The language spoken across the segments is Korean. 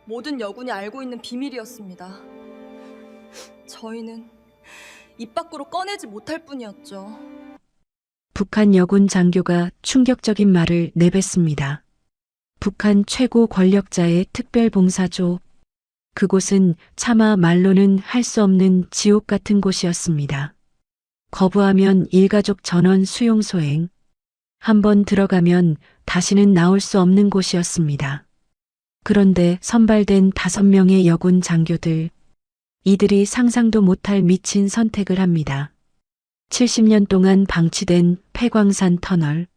모든 여군이 알고 있는 비밀이었습니다. 저희는 입 밖으로 꺼내지 못할 뿐이었죠. 북한 여군 장교가 충격적인 말을 내뱉습니다. 북한 최고 권력자의 특별봉사조. 그곳은 차마 말로는 할 수 없는 지옥 같은 곳이었습니다. 거부하면 일가족 전원 수용소행. 한번 들어가면 다시는 나올 수 없는 곳이었습니다. 그런데 선발된 5명의 여군 장교들. 이들이 상상도 못할 미친 선택을 합니다. 70년 동안 방치된 폐광산 터널.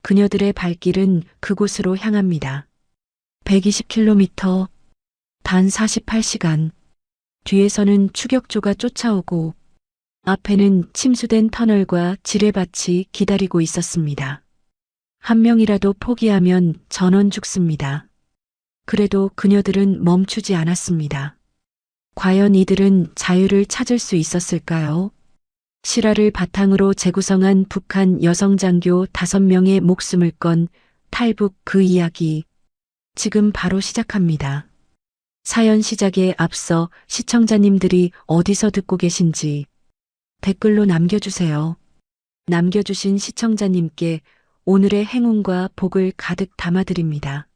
그녀들의 발길은 그곳으로 향합니다. 120km, 단 48시간. 뒤에서는 추격조가 쫓아오고 앞에는 침수된 터널과 지뢰밭이 기다리고 있었습니다. 한 명이라도 포기하면 전원 죽습니다. 그래도 그녀들은 멈추지 않았습니다. 과연 이들은 자유를 찾을 수 있었을까요? 실화를 바탕으로 재구성한 북한 여성 장교 5명의 목숨을 건 탈북 그 이야기. 지금 바로 시작합니다. 사연 시작에 앞서 시청자님들이 어디서 듣고 계신지 댓글로 남겨주세요. 남겨주신 시청자님께 오늘의 행운과 복을 가득 담아드립니다.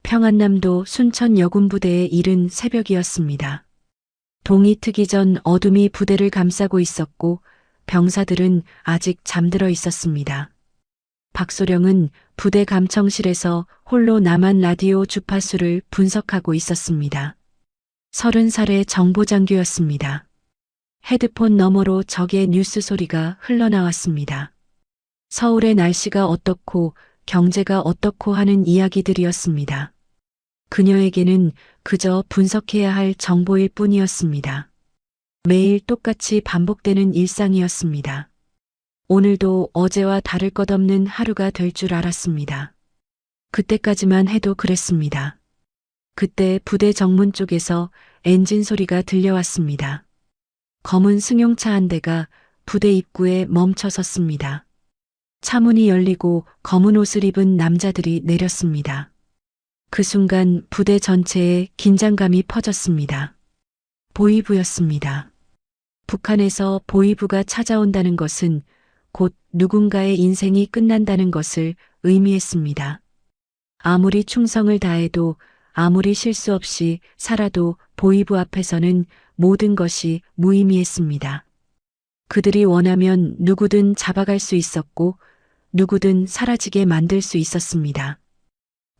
평안남도 순천 여군부대의 이른 새벽이었습니다. 동이 트기 전 어둠이 부대를 감싸고 있었고 병사들은 아직 잠들어 있었습니다. 박소령은 부대 감청실에서 홀로 남한 라디오 주파수를 분석하고 있었습니다. 30살의 정보장교였습니다. 헤드폰 너머로 적의 뉴스 소리가 흘러나왔습니다. 서울의 날씨가 어떻고 경제가 어떻고 하는 이야기들이었습니다. 그녀에게는 그저 분석해야 할 정보일 뿐이었습니다. 매일 똑같이 반복되는 일상이었습니다. 오늘도 어제와 다를 것 없는 하루가 될 줄 알았습니다. 그때까지만 해도 그랬습니다. 그때 부대 정문 쪽에서 엔진 소리가 들려왔습니다. 검은 승용차 한 대가 부대 입구에 멈춰 섰습니다. 차문이 열리고 검은 옷을 입은 남자들이 내렸습니다. 그 순간 부대 전체에 긴장감이 퍼졌습니다. 보위부였습니다. 북한에서 보위부가 찾아온다는 것은 곧 누군가의 인생이 끝난다는 것을 의미했습니다. 아무리 충성을 다해도 아무리 실수 없이 살아도 보위부 앞에서는 모든 것이 무의미했습니다. 그들이 원하면 누구든 잡아갈 수 있었고 누구든 사라지게 만들 수 있었습니다.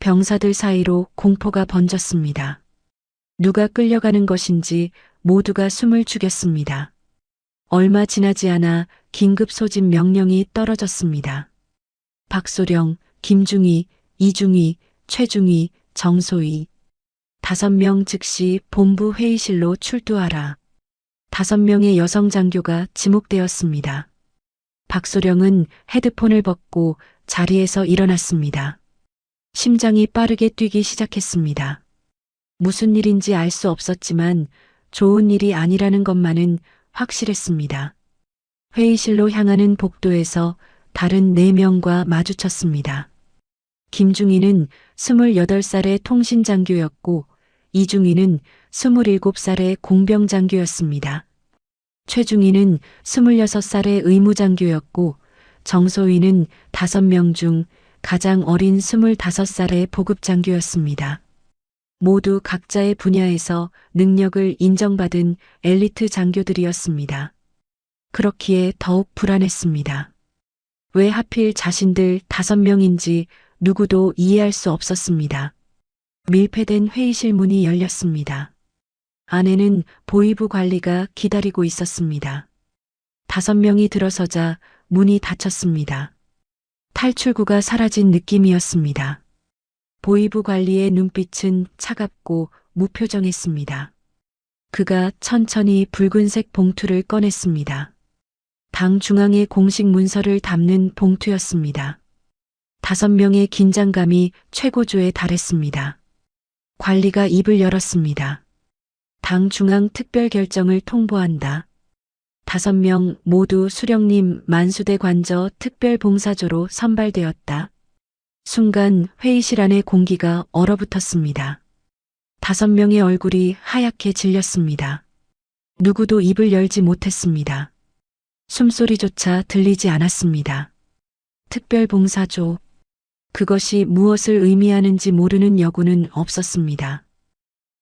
병사들 사이로 공포가 번졌습니다. 누가 끌려가는 것인지 모두가 숨을 죽였습니다. 얼마 지나지 않아 긴급 소집 명령이 떨어졌습니다. 박소령, 김중희, 이중희, 최중희, 정소희. 5명 즉시 본부 회의실로 출두하라. 5명의 여성 장교가 지목되었습니다. 박소령은 헤드폰을 벗고 자리에서 일어났습니다. 심장이 빠르게 뛰기 시작했습니다. 무슨 일인지 알 수 없었지만 좋은 일이 아니라는 것만은 확실했습니다. 회의실로 향하는 복도에서 다른 4명과 마주쳤습니다. 김중희는 28살의 통신장교였고 이중희는 27살의 공병장교였습니다. 최중희는 26살의 의무장교였고 정소희는 5명 중 가장 어린 25살의 보급장교였습니다. 모두 각자의 분야에서 능력을 인정받은 엘리트 장교들이었습니다. 그렇기에 더욱 불안했습니다. 왜 하필 자신들 5명인지 누구도 이해할 수 없었습니다. 밀폐된 회의실 문이 열렸습니다. 안에는 보위부 관리가 기다리고 있었습니다. 5명이 들어서자 문이 닫혔습니다. 탈출구가 사라진 느낌이었습니다. 보위부 관리의 눈빛은 차갑고 무표정했습니다. 그가 천천히 붉은색 봉투를 꺼냈습니다. 당 중앙의 공식 문서를 담는 봉투였습니다. 5명의 긴장감이 최고조에 달했습니다. 관리가 입을 열었습니다. 당 중앙 특별 결정을 통보한다. 5명 모두 수령님 만수대 관저 특별봉사조로 선발되었다. 순간 회의실 안의 공기가 얼어붙었습니다. 5명의 얼굴이 하얗게 질렸습니다. 누구도 입을 열지 못했습니다. 숨소리조차 들리지 않았습니다. 특별봉사조. 그것이 무엇을 의미하는지 모르는 여군은 없었습니다.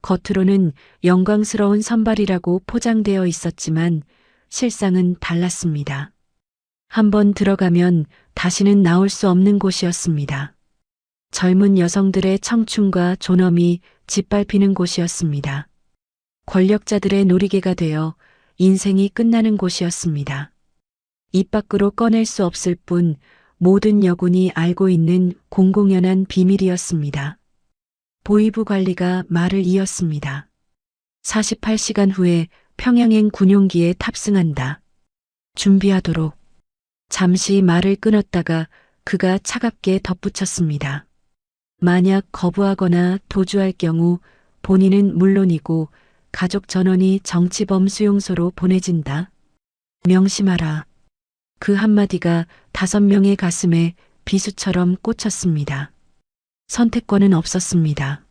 겉으로는 영광스러운 선발이라고 포장되어 있었지만 실상은 달랐습니다. 한번 들어가면 다시는 나올 수 없는 곳이었습니다. 젊은 여성들의 청춘과 존엄이 짓밟히는 곳이었습니다. 권력자들의 놀이개가 되어 인생이 끝나는 곳이었습니다. 입 밖으로 꺼낼 수 없을 뿐 모든 여군이 알고 있는 공공연한 비밀이었습니다. 보위부 관리가 말을 이었습니다. 48시간 후에 평양행 군용기에 탑승한다. 준비하도록. 잠시 말을 끊었다가 그가 차갑게 덧붙였습니다. 만약 거부하거나 도주할 경우 본인은 물론이고 가족 전원이 정치범 수용소로 보내진다. 명심하라. 그 한마디가 5명의 가슴에 비수처럼 꽂혔습니다. 선택권은 없었습니다.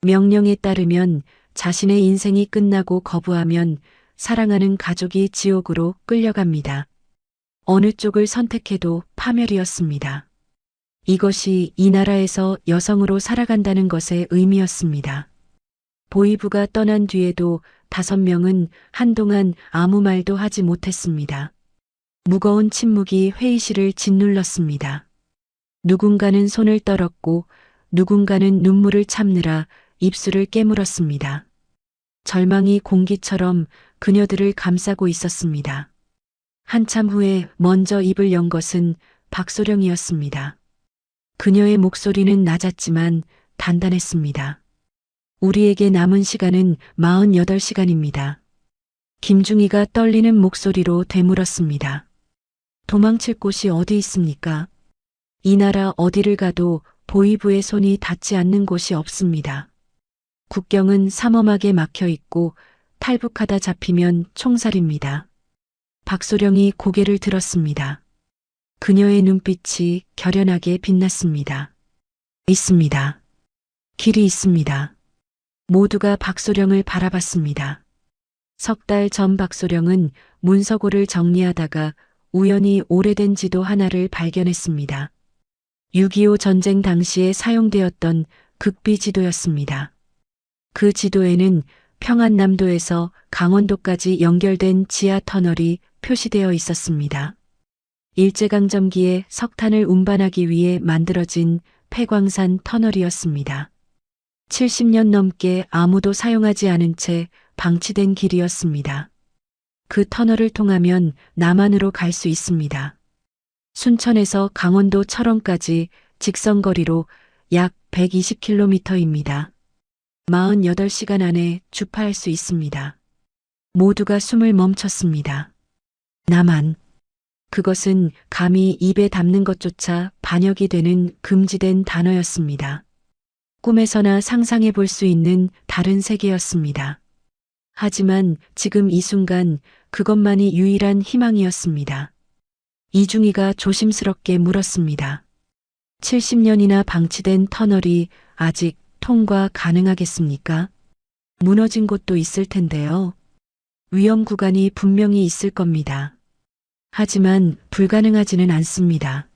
명령에 따르면 자신의 인생이 끝나고 거부하면 사랑하는 가족이 지옥으로 끌려갑니다. 어느 쪽을 선택해도 파멸이었습니다. 이것이 이 나라에서 여성으로 살아간다는 것의 의미였습니다. 보위부가 떠난 뒤에도 5명은 한동안 아무 말도 하지 못했습니다. 무거운 침묵이 회의실을 짓눌렀습니다. 누군가는 손을 떨었고 누군가는 눈물을 참느라 입술을 깨물었습니다. 절망이 공기처럼 그녀들을 감싸고 있었습니다. 한참 후에 먼저 입을 연 것은 박소령이었습니다. 그녀의 목소리는 낮았지만 단단했습니다. 우리에게 남은 시간은 48시간입니다. 김중희가 떨리는 목소리로 되물었습니다. 도망칠 곳이 어디 있습니까? 이 나라 어디를 가도 보위부의 손이 닿지 않는 곳이 없습니다. 국경은 삼엄하게 막혀 있고 탈북하다 잡히면 총살입니다. 박소령이 고개를 들었습니다. 그녀의 눈빛이 결연하게 빛났습니다. 있습니다. 길이 있습니다. 모두가 박소령을 바라봤습니다. 3달 전 박소령은 문서고를 정리하다가 우연히 오래된 지도 하나를 발견했습니다. 6.25 전쟁 당시에 사용되었던 극비 지도였습니다. 그 지도에는 평안남도에서 강원도까지 연결된 지하 터널이 표시되어 있었습니다. 일제강점기에 석탄을 운반하기 위해 만들어진 폐광산 터널이었습니다. 70년 넘게 아무도 사용하지 않은 채 방치된 길이었습니다. 그 터널을 통하면 남한으로 갈 수 있습니다. 순천에서 강원도 철원까지 직선거리로 약 120km입니다. 48시간 안에 주파할 수 있습니다. 모두가 숨을 멈췄습니다. 남한. 그것은 감히 입에 담는 것조차 반역이 되는 금지된 단어였습니다. 꿈에서나 상상해 볼 수 있는 다른 세계였습니다. 하지만 지금 이 순간 그것만이 유일한 희망이었습니다. 이중희가 조심스럽게 물었습니다. 70년이나 방치된 터널이 아직 통과 가능하겠습니까? 무너진 곳도 있을 텐데요. 위험 구간이 분명히 있을 겁니다. 하지만 불가능하지는 않습니다.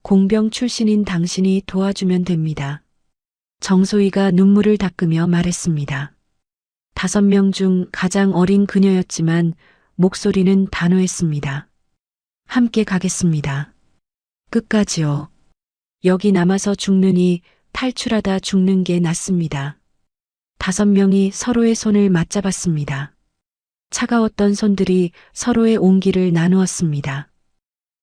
공병 출신인 당신이 도와주면 됩니다. 정소희가 눈물을 닦으며 말했습니다. 5명 중 가장 어린 그녀였지만 목소리는 단호했습니다. 함께 가겠습니다. 끝까지요. 여기 남아서 죽느니 탈출하다 죽는 게 낫습니다. 5명이 서로의 손을 맞잡았습니다. 차가웠던 손들이 서로의 온기를 나누었습니다.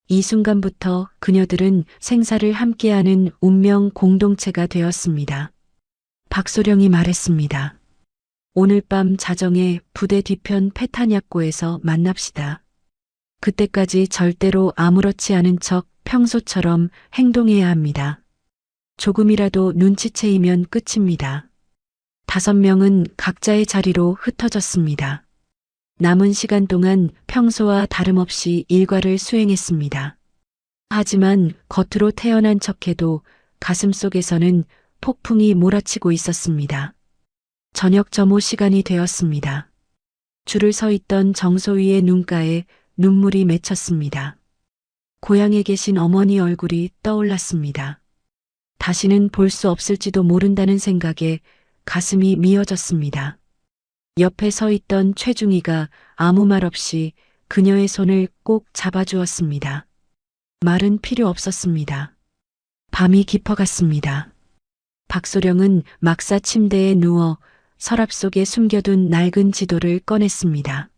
이 순간부터 그녀들은 생사를 함께하는 운명 공동체가 되었습니다. 박소령이 말했습니다. 오늘 밤 자정에 부대 뒤편 페타냐코에서 만납시다. 그때까지 절대로 아무렇지 않은 척 평소처럼 행동해야 합니다. 조금이라도 눈치채이면 끝입니다. 5명은 각자의 자리로 흩어졌습니다. 남은 시간 동안 평소와 다름없이 일과를 수행했습니다. 하지만 겉으로 태연한 척해도 가슴속에서는 폭풍이 몰아치고 있었습니다. 저녁 점호 시간이 되었습니다. 줄을 서 있던 정소희의 눈가에 눈물이 맺혔습니다. 고향에 계신 어머니 얼굴이 떠올랐습니다. 다시는 볼 수 없을지도 모른다는 생각에 가슴이 미어졌습니다. 옆에 서 있던 최중희가 아무 말 없이 그녀의 손을 꼭 잡아주었습니다. 말은 필요 없었습니다. 밤이 깊어갔습니다. 박소령은 막사 침대에 누워 서랍 속에 숨겨둔 낡은 지도를 꺼냈습니다.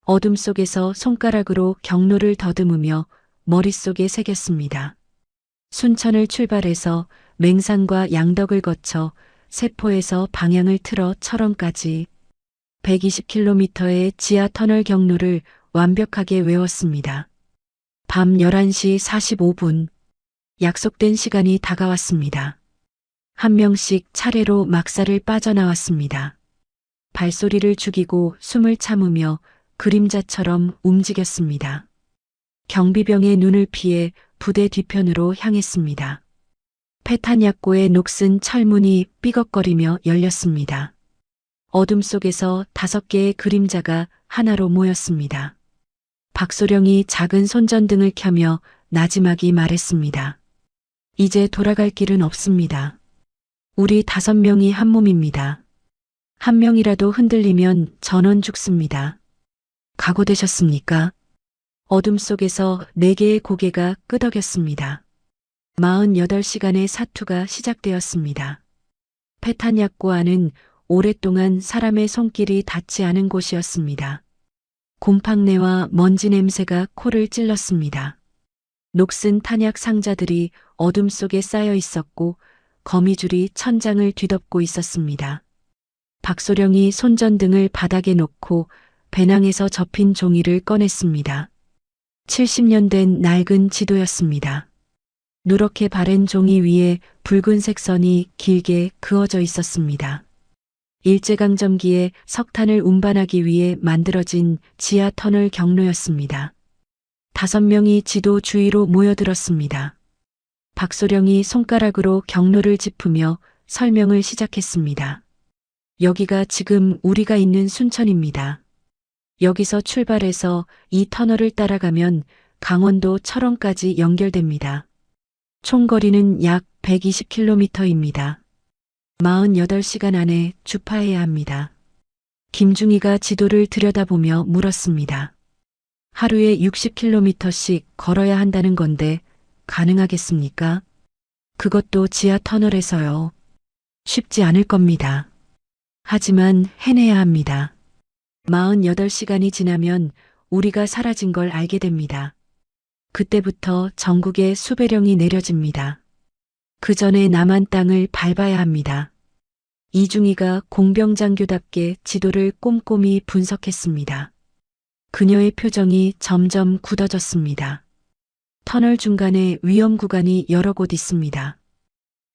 어둠 속에서 손가락으로 경로를 더듬으며 머릿속에 새겼습니다. 순천을 출발해서 맹산과 양덕을 거쳐 세포에서 방향을 틀어 철원까지 120km의 지하 터널 경로를 완벽하게 외웠습니다. 밤 11시 45분, 약속된 시간이 다가왔습니다. 한 명씩 차례로 막사를 빠져나왔습니다. 발소리를 죽이고 숨을 참으며 그림자처럼 움직였습니다. 경비병의 눈을 피해 부대 뒤편으로 향했습니다. 페탄약고의 녹슨 철문이 삐걱거리며 열렸습니다. 어둠 속에서 5개의 그림자가 하나로 모였습니다. 박소령이 작은 손전등을 켜며 나지막이 말했습니다. 이제 돌아갈 길은 없습니다. 우리 5명이 한 몸입니다. 한 명이라도 흔들리면 전원 죽습니다. 각오되셨습니까? 어둠 속에서 4개의 고개가 끄덕였습니다. 48시간의 사투가 시작되었습니다. 페탄약고 안은 오랫동안 사람의 손길이 닿지 않은 곳이었습니다. 곰팡내와 먼지 냄새가 코를 찔렀습니다. 녹슨 탄약 상자들이 어둠 속에 쌓여 있었고 거미줄이 천장을 뒤덮고 있었습니다. 박소령이 손전등을 바닥에 놓고 배낭에서 접힌 종이를 꺼냈습니다. 70년 된 낡은 지도였습니다. 누렇게 바랜 종이 위에 붉은색 선이 길게 그어져 있었습니다. 일제강점기에 석탄을 운반하기 위해 만들어진 지하 터널 경로였습니다. 5명이 지도 주위로 모여들었습니다. 박소령이 손가락으로 경로를 짚으며 설명을 시작했습니다. 여기가 지금 우리가 있는 순천입니다. 여기서 출발해서 이 터널을 따라가면 강원도 철원까지 연결됩니다. 총 거리는 약 120km입니다. 48시간 안에 주파해야 합니다. 김중희가 지도를 들여다보며 물었습니다. 하루에 60km씩 걸어야 한다는 건데 가능하겠습니까? 그것도 지하 터널에서요. 쉽지 않을 겁니다. 하지만 해내야 합니다. 48시간이 지나면 우리가 사라진 걸 알게 됩니다. 그때부터 전국에 수배령이 내려집니다. 그 전에 남한 땅을 밟아야 합니다. 이중희가 공병장교답게 지도를 꼼꼼히 분석했습니다. 그녀의 표정이 점점 굳어졌습니다. 터널 중간에 위험 구간이 여러 곳 있습니다.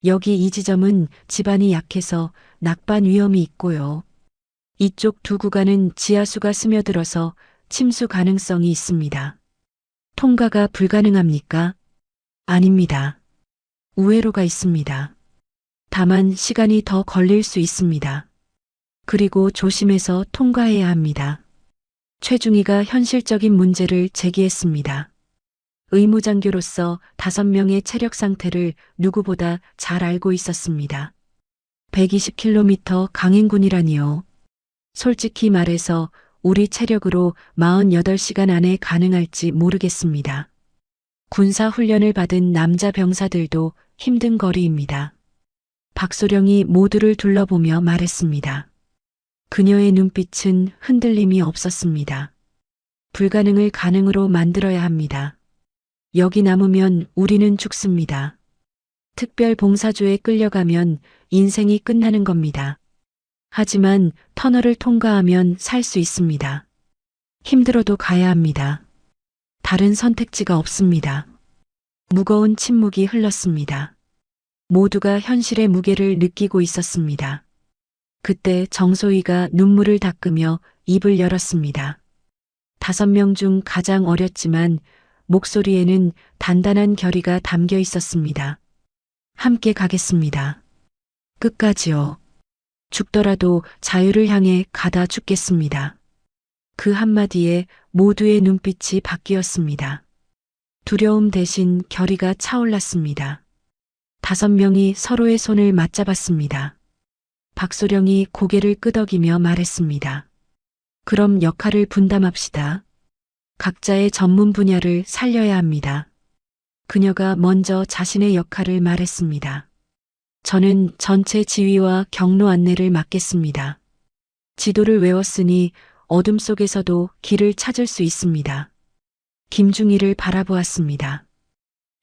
여기 이 지점은 지반이 약해서 낙반 위험이 있고요. 이쪽 2 구간은 지하수가 스며들어서 침수 가능성이 있습니다. 통과가 불가능합니까? 아닙니다. 우회로가 있습니다. 다만 시간이 더 걸릴 수 있습니다. 그리고 조심해서 통과해야 합니다. 최중희가 현실적인 문제를 제기했습니다. 의무장교로서 5명의 체력 상태를 누구보다 잘 알고 있었습니다. 120km 강행군이라니요. 솔직히 말해서 우리 체력으로 48시간 안에 가능할지 모르겠습니다. 군사훈련을 받은 남자 병사들도 힘든 거리입니다. 박소령이 모두를 둘러보며 말했습니다. 그녀의 눈빛은 흔들림이 없었습니다. 불가능을 가능으로 만들어야 합니다. 여기 남으면 우리는 죽습니다. 특별봉사조에 끌려가면 인생이 끝나는 겁니다. 하지만 터널을 통과하면 살 수 있습니다. 힘들어도 가야 합니다. 다른 선택지가 없습니다. 무거운 침묵이 흘렀습니다. 모두가 현실의 무게를 느끼고 있었습니다. 그때 정소희가 눈물을 닦으며 입을 열었습니다. 5명 중 가장 어렸지만 목소리에는 단단한 결의가 담겨 있었습니다. 함께 가겠습니다. 끝까지요. 죽더라도 자유를 향해 가다 죽겠습니다. 그 한마디에 모두의 눈빛이 바뀌었습니다. 두려움 대신 결의가 차올랐습니다. 5명이 서로의 손을 맞잡았습니다. 박소령이 고개를 끄덕이며 말했습니다. 그럼 역할을 분담합시다. 각자의 전문 분야를 살려야 합니다. 그녀가 먼저 자신의 역할을 말했습니다. 저는 전체 지휘와 경로 안내를 맡겠습니다. 지도를 외웠으니 어둠 속에서도 길을 찾을 수 있습니다. 김중희를 바라보았습니다.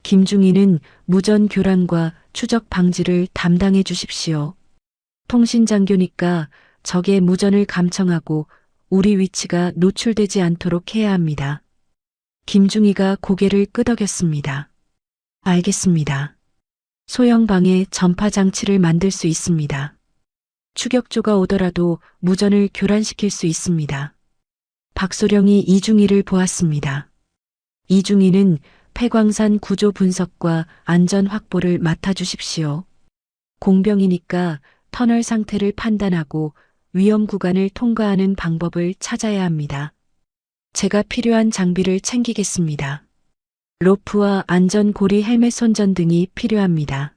김중희는 무전 교란과 추적 방지를 담당해 주십시오. 통신장교니까 적의 무전을 감청하고 우리 위치가 노출되지 않도록 해야 합니다. 김중희가 고개를 끄덕였습니다. 알겠습니다. 소형방에 전파 장치를 만들 수 있습니다. 추격조가 오더라도 무전을 교란시킬 수 있습니다. 박소령이 이중희를 보았습니다. 이중희는 폐광산 구조 분석과 안전 확보를 맡아주십시오. 공병이니까 터널 상태를 판단하고 위험 구간을 통과하는 방법을 찾아야 합니다. 제가 필요한 장비를 챙기겠습니다. 로프와 안전고리 헬멧 손전 등이 필요합니다.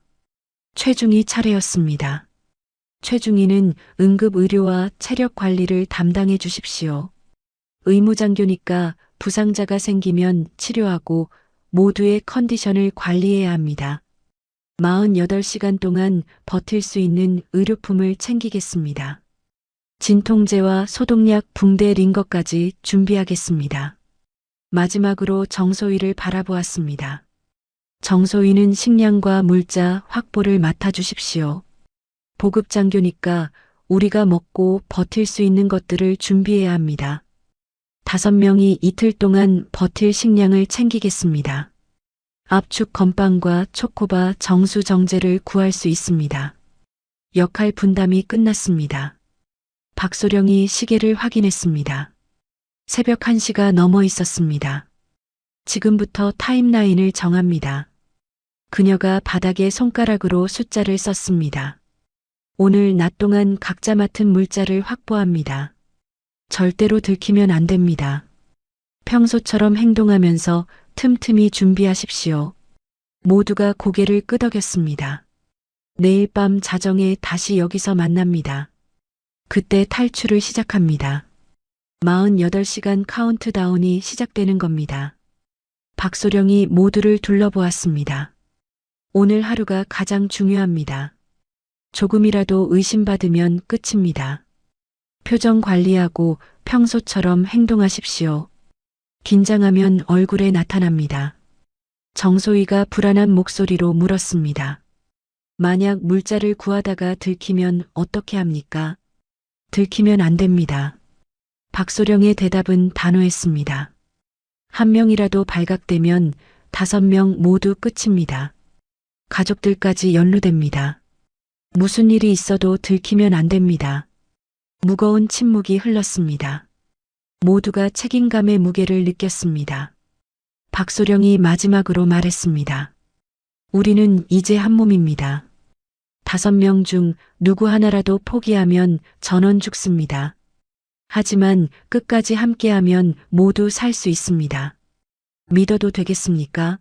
최중희 차례였습니다. 최중희는 응급의료와 체력 관리를 담당해 주십시오. 의무장교니까 부상자가 생기면 치료하고 모두의 컨디션을 관리해야 합니다. 48시간 동안 버틸 수 있는 의료품을 챙기겠습니다. 진통제와 소독약 붕대 링거까지 준비하겠습니다. 마지막으로 정소희를 바라보았습니다. 정소희는 식량과 물자 확보를 맡아주십시오. 보급장교니까 우리가 먹고 버틸 수 있는 것들을 준비해야 합니다. 5명이 이틀 동안 버틸 식량을 챙기겠습니다. 압축 건빵과 초코바 정수 정제를 구할 수 있습니다. 역할 분담이 끝났습니다. 박소령이 시계를 확인했습니다. 새벽 1시가 넘어 있었습니다. 지금부터 타임라인을 정합니다. 그녀가 바닥에 손가락으로 숫자를 썼습니다. 오늘 낮 동안 각자 맡은 물자를 확보합니다. 절대로 들키면 안 됩니다. 평소처럼 행동하면서 틈틈이 준비하십시오. 모두가 고개를 끄덕였습니다. 내일 밤 자정에 다시 여기서 만납니다. 그때 탈출을 시작합니다. 48시간 카운트다운이 시작되는 겁니다. 박소령이 모두를 둘러보았습니다. 오늘 하루가 가장 중요합니다. 조금이라도 의심받으면 끝입니다. 표정 관리하고 평소처럼 행동하십시오. 긴장하면 얼굴에 나타납니다. 정소희가 불안한 목소리로 물었습니다. 만약 물자를 구하다가 들키면 어떻게 합니까? 들키면 안 됩니다. 박소령의 대답은 단호했습니다. 한 명이라도 발각되면 5명 모두 끝입니다. 가족들까지 연루됩니다. 무슨 일이 있어도 들키면 안 됩니다. 무거운 침묵이 흘렀습니다. 모두가 책임감의 무게를 느꼈습니다. 박소령이 마지막으로 말했습니다. 우리는 이제 한 몸입니다. 5명 중 누구 하나라도 포기하면 전원 죽습니다. 하지만 끝까지 함께하면 모두 살 수 있습니다. 믿어도 되겠습니까?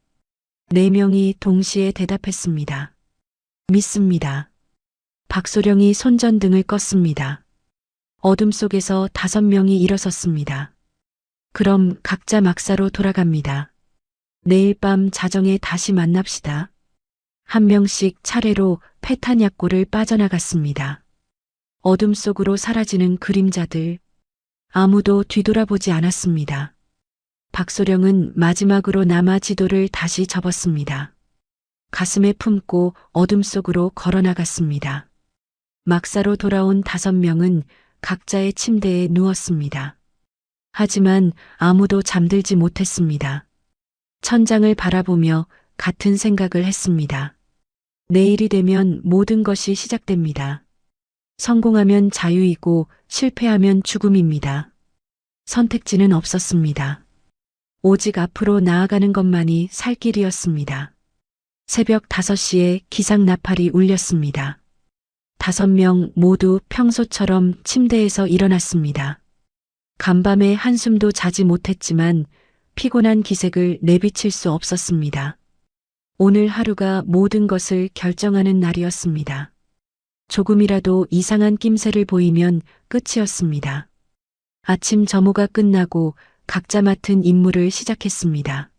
4명이 동시에 대답했습니다. 믿습니다. 박소령이 손전등을 껐습니다. 어둠 속에서 5명이 일어섰습니다. 그럼 각자 막사로 돌아갑니다. 내일 밤 자정에 다시 만납시다. 한 명씩 차례로 패탄약고를 빠져나갔습니다. 어둠 속으로 사라지는 그림자들. 아무도 뒤돌아보지 않았습니다. 박소령은 마지막으로 남아 지도를 다시 접었습니다. 가슴에 품고 어둠 속으로 걸어나갔습니다. 막사로 돌아온 5명은 각자의 침대에 누웠습니다. 하지만 아무도 잠들지 못했습니다. 천장을 바라보며 같은 생각을 했습니다. 내일이 되면 모든 것이 시작됩니다. 성공하면 자유이고 실패하면 죽음입니다. 선택지는 없었습니다. 오직 앞으로 나아가는 것만이 살 길이었습니다. 새벽 5시에 기상 나팔이 울렸습니다. 5명 모두 평소처럼 침대에서 일어났습니다. 간밤에 한숨도 자지 못했지만 피곤한 기색을 내비칠 수 없었습니다. 오늘 하루가 모든 것을 결정하는 날이었습니다. 조금이라도 이상한 낌새를 보이면 끝이었습니다. 아침 점호가 끝나고 각자 맡은 임무를 시작했습니다.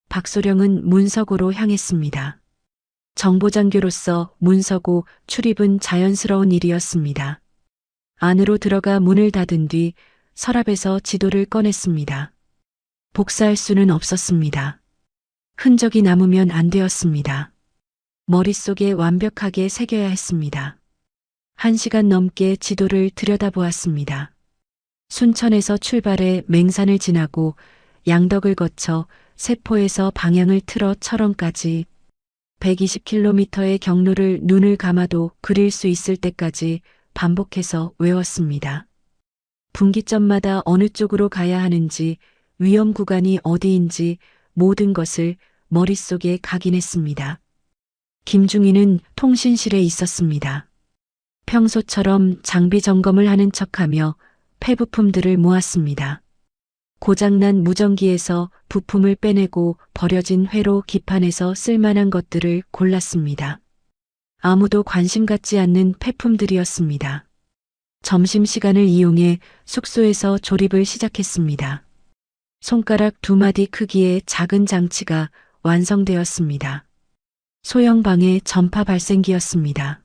박소령은 문서고로 향했습니다. 정보장교로서 문서고 출입은 자연스러운 일이었습니다. 안으로 들어가 문을 닫은 뒤 서랍에서 지도를 꺼냈습니다. 복사할 수는 없었습니다. 흔적이 남으면 안 되었습니다. 머릿속에 완벽하게 새겨야 했습니다. 1시간 넘게 지도를 들여다보았습니다. 순천에서 출발해 맹산을 지나고 양덕을 거쳐 세포에서 방향을 틀어 철원까지 120km의 경로를 눈을 감아도 그릴 수 있을 때까지 반복해서 외웠습니다. 분기점마다 어느 쪽으로 가야 하는지, 위험 구간이 어디인지 모든 것을 머릿속에 각인했습니다. 김중희는 통신실에 있었습니다. 평소처럼 장비 점검을 하는 척하며 폐부품들을 모았습니다. 고장난 무전기에서 부품을 빼내고 버려진 회로 기판에서 쓸만한 것들을 골랐습니다. 아무도 관심 갖지 않는 폐품들이었습니다. 점심시간을 이용해 숙소에서 조립을 시작했습니다. 손가락 2마디 크기의 작은 장치가 완성되었습니다. 소형방의 전파 발생기였습니다.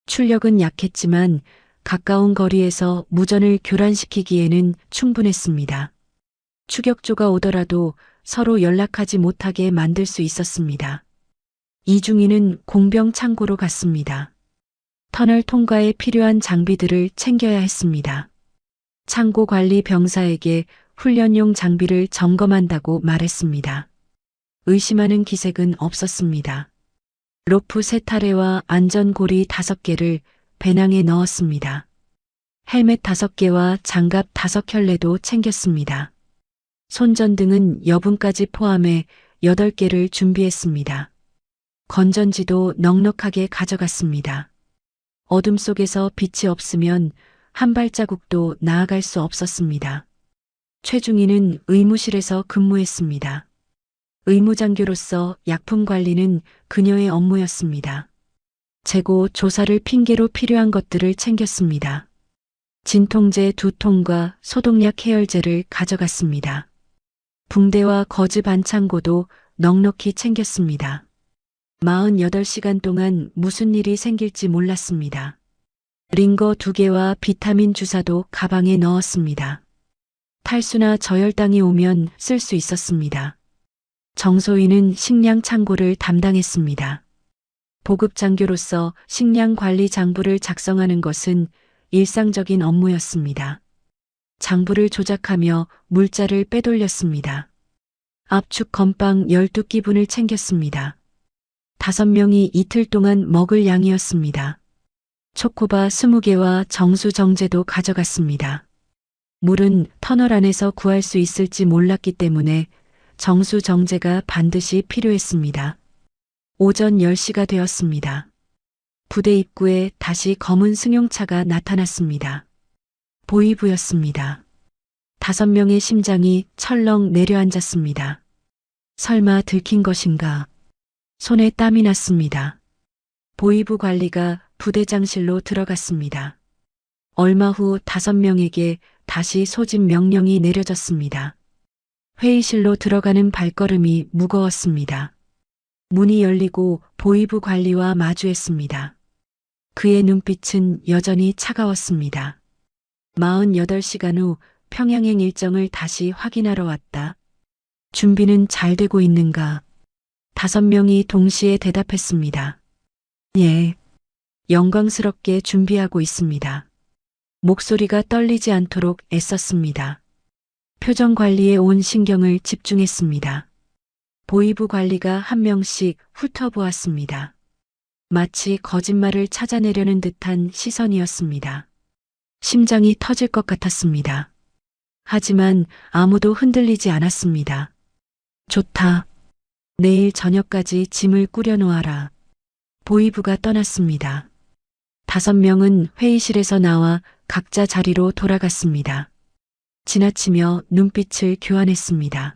출력은 약했지만 가까운 거리에서 무전을 교란시키기에는 충분했습니다. 추격조가 오더라도 서로 연락하지 못하게 만들 수 있었습니다. 이중희는 공병 창고로 갔습니다. 터널 통과에 필요한 장비들을 챙겨야 했습니다. 창고 관리 병사에게 훈련용 장비를 점검한다고 말했습니다. 의심하는 기색은 없었습니다. 로프 3타레와 안전고리 5개를 배낭에 넣었습니다. 헬멧 5개와 장갑 5켤레도 챙겼습니다. 손전등은 여분까지 포함해 8개를 준비했습니다. 건전지도 넉넉하게 가져갔습니다. 어둠 속에서 빛이 없으면 한 발자국도 나아갈 수 없었습니다. 최중희는 의무실에서 근무했습니다. 의무장교로서 약품 관리는 그녀의 업무였습니다. 재고 조사를 핑계로 필요한 것들을 챙겼습니다. 진통제 2통과 소독약 해열제를 가져갔습니다. 붕대와 거즈 반창고도 넉넉히 챙겼습니다. 48시간 동안 무슨 일이 생길지 몰랐습니다. 링거 2개와 비타민 주사도 가방에 넣었습니다. 탈수나 저혈당이 오면 쓸 수 있었습니다. 정소희는 식량 창고를 담당했습니다. 보급장교로서 식량 관리 장부를 작성하는 것은 일상적인 업무였습니다. 장부를 조작하며 물자를 빼돌렸습니다. 압축 건빵 12끼분을 챙겼습니다. 5명이 이틀 동안 먹을 양이었습니다. 초코바 20개와 정수 정제도 가져갔습니다. 물은 터널 안에서 구할 수 있을지 몰랐기 때문에 정수 정제가 반드시 필요했습니다. 오전 10시가 되었습니다. 부대 입구에 다시 검은 승용차가 나타났습니다. 보이부였습니다. 5명의 심장이 철렁 내려앉았습니다. 설마 들킨 것인가? 손에 땀이 났습니다. 보이부 관리가 부대장실로 들어갔습니다. 얼마 후 5명에게 다시 소집 명령이 내려졌습니다. 회의실로 들어가는 발걸음이 무거웠습니다. 문이 열리고 보이부 관리와 마주했습니다. 그의 눈빛은 여전히 차가웠습니다. 48시간 후 평양행 일정을 다시 확인하러 왔다. 준비는 잘 되고 있는가? 5명이 동시에 대답했습니다. 예, 영광스럽게 준비하고 있습니다. 목소리가 떨리지 않도록 애썼습니다. 표정 관리에 온 신경을 집중했습니다. 보이부 관리가 한 명씩 훑어보았습니다. 마치 거짓말을 찾아내려는 듯한 시선이었습니다. 심장이 터질 것 같았습니다. 하지만 아무도 흔들리지 않았습니다. 좋다. 내일 저녁까지 짐을 꾸려놓아라. 보이부가 떠났습니다. 5명은 회의실에서 나와 각자 자리로 돌아갔습니다. 지나치며 눈빛을 교환했습니다.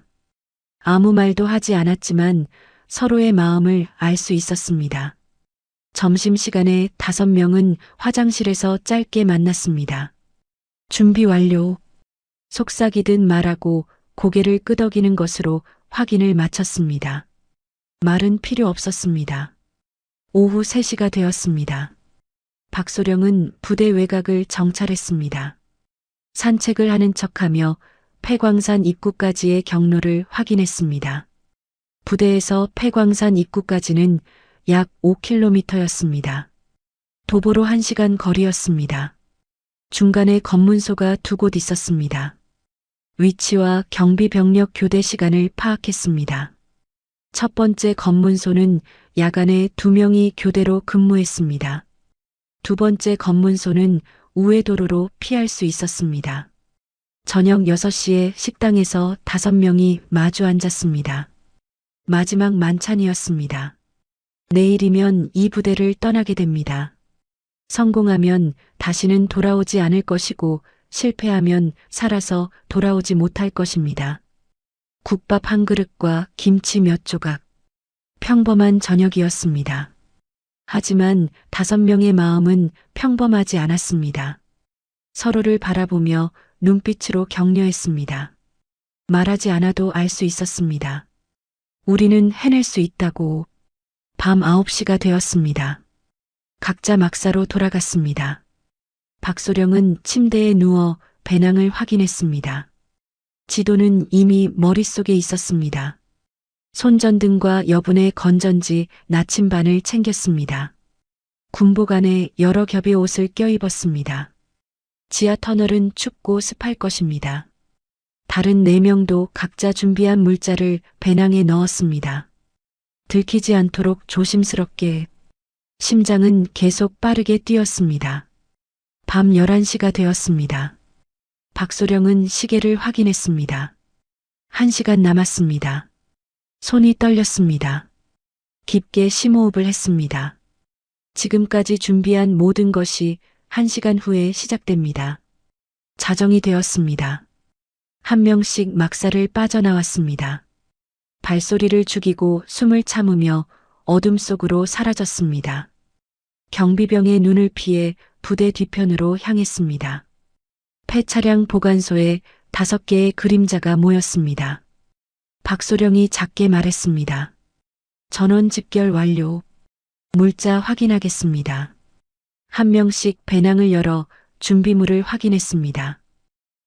아무 말도 하지 않았지만 서로의 마음을 알 수 있었습니다. 점심시간에 5명은 화장실에서 짧게 만났습니다. 준비 완료. 속삭이듯 말하고 고개를 끄덕이는 것으로 확인을 마쳤습니다. 말은 필요 없었습니다. 오후 3시가 되었습니다. 박소령은 부대 외곽을 정찰했습니다. 산책을 하는 척하며 폐광산 입구까지의 경로를 확인했습니다. 부대에서 폐광산 입구까지는 약 5km였습니다. 도보로 1시간 거리였습니다. 중간에 검문소가 2곳 있었습니다. 위치와 경비병력 교대 시간을 파악했습니다. 첫 번째 검문소는 야간에 2명이 교대로 근무했습니다. 두 번째 검문소는 우회 도로로 피할 수 있었습니다. 저녁 6시에 식당에서 5명이 마주 앉았습니다. 마지막 만찬이었습니다. 내일이면 이 부대를 떠나게 됩니다. 성공하면 다시는 돌아오지 않을 것이고 실패하면 살아서 돌아오지 못할 것입니다. 국밥 한 그릇과 김치 몇 조각. 평범한 저녁이었습니다. 하지만 5명의 마음은 평범하지 않았습니다. 서로를 바라보며 눈빛으로 격려했습니다. 말하지 않아도 알 수 있었습니다. 우리는 해낼 수 있다고. 밤 9시가 되었습니다. 각자 막사로 돌아갔습니다. 박소령은 침대에 누워 배낭을 확인했습니다. 지도는 이미 머릿속에 있었습니다. 손전등과 여분의 건전지 나침반을 챙겼습니다. 군복 안에 여러 겹의 옷을 껴입었습니다. 지하 터널은 춥고 습할 것입니다. 다른 4명도 각자 준비한 물자를 배낭에 넣었습니다. 들키지 않도록 조심스럽게. 심장은 계속 빠르게 뛰었습니다. 밤 11시가 되었습니다. 박소령은 시계를 확인했습니다. 1시간 남았습니다. 손이 떨렸습니다. 깊게 심호흡을 했습니다. 지금까지 준비한 모든 것이 1시간 후에 시작됩니다. 자정이 되었습니다. 한 명씩 막사를 빠져나왔습니다. 발소리를 죽이고 숨을 참으며 어둠 속으로 사라졌습니다. 경비병의 눈을 피해 부대 뒤편으로 향했습니다. 폐차량 보관소에 5개의 그림자가 모였습니다. 박소령이 작게 말했습니다. 전원 집결 완료. 물자 확인하겠습니다. 한 명씩 배낭을 열어 준비물을 확인했습니다.